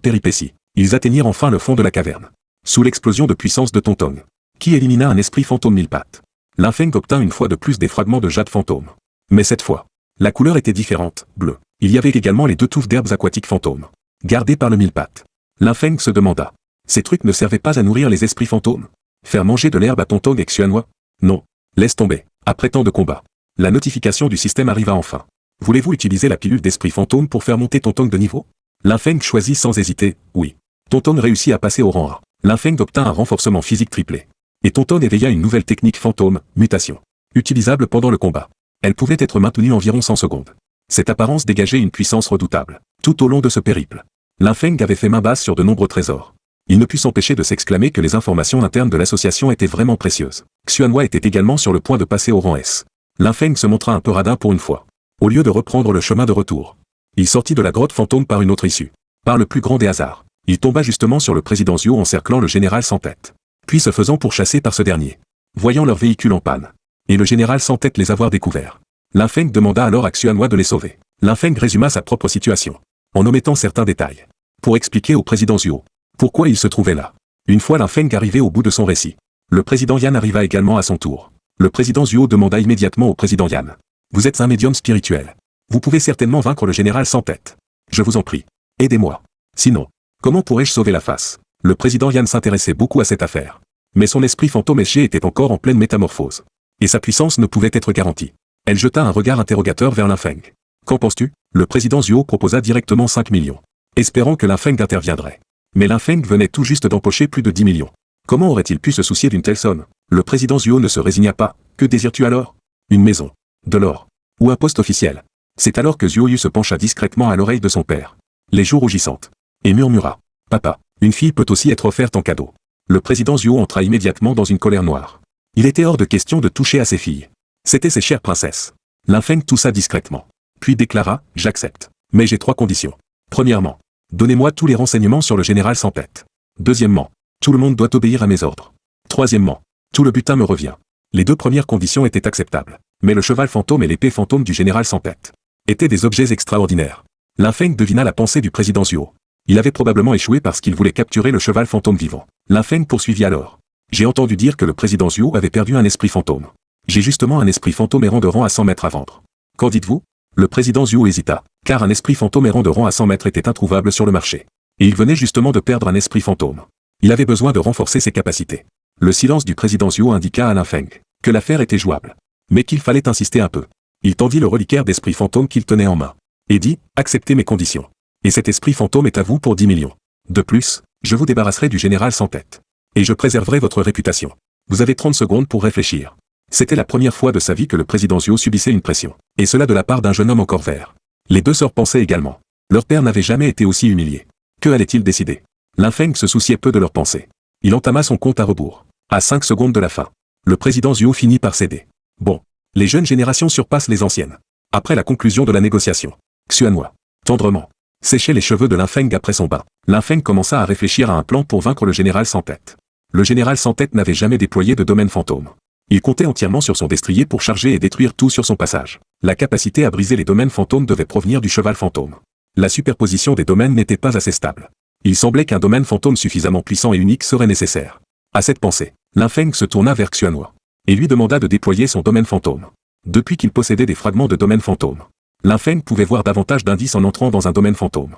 S1: péripéties, ils atteignirent enfin le fond de la caverne, sous l'explosion de puissance de Tontog, qui élimina un esprit fantôme 1000 pattes. Lin Feng obtint une fois de plus des fragments de jade fantôme. Mais cette fois, la couleur était différente, bleue. Il y avait également les 2 touffes d'herbes aquatiques fantômes, gardées par le 1000 pattes. Lin Feng se demanda. Ces trucs ne servaient pas à nourrir les esprits fantômes? Faire manger de l'herbe à Tontog et Xuanhua? Non. Laisse tomber. Après tant de combats, La notification du système arriva enfin. Voulez-vous utiliser la pilule d'esprit fantôme pour faire monter ton Tong de niveau? Lin Feng choisit sans hésiter, oui. Tonton réussit à passer au rang A. Lin Feng obtint un renforcement physique triplé. Et Tonton éveilla une nouvelle technique fantôme, mutation. Utilisable pendant le combat. Elle pouvait être maintenue environ 100 secondes. Cette apparence dégageait une puissance redoutable. Tout au long de ce périple, Lin Feng avait fait main basse sur de nombreux trésors. Il ne put s'empêcher de s'exclamer que les informations internes de l'association étaient vraiment précieuses. Xuanhua était également sur le point de passer au rang S. Lin Feng se montra un peu radin pour une fois. Au lieu de reprendre le chemin de retour, il sortit de la grotte fantôme par une autre issue. Par le plus grand des hasards, il tomba justement sur le président Zhuo encerclant le général sans tête. Puis se faisant pourchasser par ce dernier. Voyant leur véhicule en panne, et le général sans tête les avoir découverts, Lin Feng demanda alors à Xuanhua de les sauver. Lin Feng résuma sa propre situation, en omettant certains détails, pour expliquer au président Zhuo pourquoi il se trouvait là. Une fois Lin Feng arrivé au bout de son récit, le président Yan arriva également à son tour. Le président Zhuo demanda immédiatement au président Yan. Vous êtes un médium spirituel. Vous pouvez certainement vaincre le général sans tête. Je vous en prie. Aidez-moi. Sinon, comment pourrais-je sauver la face? Le président Yan s'intéressait beaucoup à cette affaire. Mais son esprit fantôme SG était encore en pleine métamorphose. Et sa puissance ne pouvait être garantie. Elle jeta un regard interrogateur vers Lin Feng. Qu'en penses-tu? Le président Zhuo proposa directement 5 millions. Espérant que Lin Feng interviendrait. Mais Lin Feng venait tout juste d'empocher plus de 10 millions. Comment aurait-il pu se soucier d'une telle somme? Le président Zhuo ne se résigna pas. Que désires-tu alors? Une maison. De l'or. Ou un poste officiel. C'est alors que Zhuo Yu se pencha discrètement à l'oreille de son père. Les joues rougissantes. Et murmura. Papa, une fille peut aussi être offerte en cadeau. Le président Zhuo entra immédiatement dans une colère noire. Il était hors de question de toucher à ses filles. C'étaient ses chères princesses. Lin Feng toussa discrètement. Puis déclara, j'accepte. Mais j'ai 3 conditions. Premièrement, donnez-moi tous les renseignements sur le général sans tête. Deuxièmement, tout le monde doit obéir à mes ordres. Troisièmement, tout le butin me revient. Les 2 premières conditions étaient acceptables. Mais le cheval fantôme et l'épée fantôme du général sans tête étaient des objets extraordinaires. Lin Feng devina la pensée du président Zhuo. Il avait probablement échoué parce qu'il voulait capturer le cheval fantôme vivant. Lin Feng poursuivit alors. J'ai entendu dire que le président Zhuo avait perdu un esprit fantôme. J'ai justement un esprit fantôme errant de rang à 100 mètres à vendre. Qu'en dites-vous? Le président Zhuo hésita, car un esprit fantôme errant de rang à 100 mètres était introuvable sur le marché. Et il venait justement de perdre un esprit fantôme. Il avait besoin de renforcer ses capacités. Le silence du président Zhuo indiqua à Lin Feng que l'affaire était jouable. Mais qu'il fallait insister un peu. Il tendit le reliquaire d'esprit fantôme qu'il tenait en main. Et dit, acceptez mes conditions. Et cet esprit fantôme est à vous pour 10 millions. De plus, je vous débarrasserai du général sans tête. Et je préserverai votre réputation. Vous avez 30 secondes pour réfléchir. C'était la première fois de sa vie que le président Zhuo subissait une pression. Et cela de la part d'un jeune homme encore vert. Les 2 sœurs pensaient également. Leur père n'avait jamais été aussi humilié. Que allait-il décider? Lin Feng se souciait peu de leurs pensées. Il entama son compte à rebours. À 5 secondes de la fin, le président Zhuo finit par céder. Bon. Les jeunes générations surpassent les anciennes. Après la conclusion de la négociation, Xuanhua, tendrement, séchait les cheveux de Lin Feng après son bain. Lin Feng commença à réfléchir à un plan pour vaincre le général sans tête. Le général sans tête n'avait jamais déployé de domaine fantôme. Il comptait entièrement sur son destrier pour charger et détruire tout sur son passage. La capacité à briser les domaines fantômes devait provenir du cheval fantôme. La superposition des domaines n'était pas assez stable. Il semblait qu'un domaine fantôme suffisamment puissant et unique serait nécessaire. À cette pensée, Lin Feng se tourna vers Xuanhua et lui demanda de déployer son domaine fantôme. Depuis qu'il possédait des fragments de domaine fantôme, Lin Feng pouvait voir davantage d'indices en entrant dans un domaine fantôme.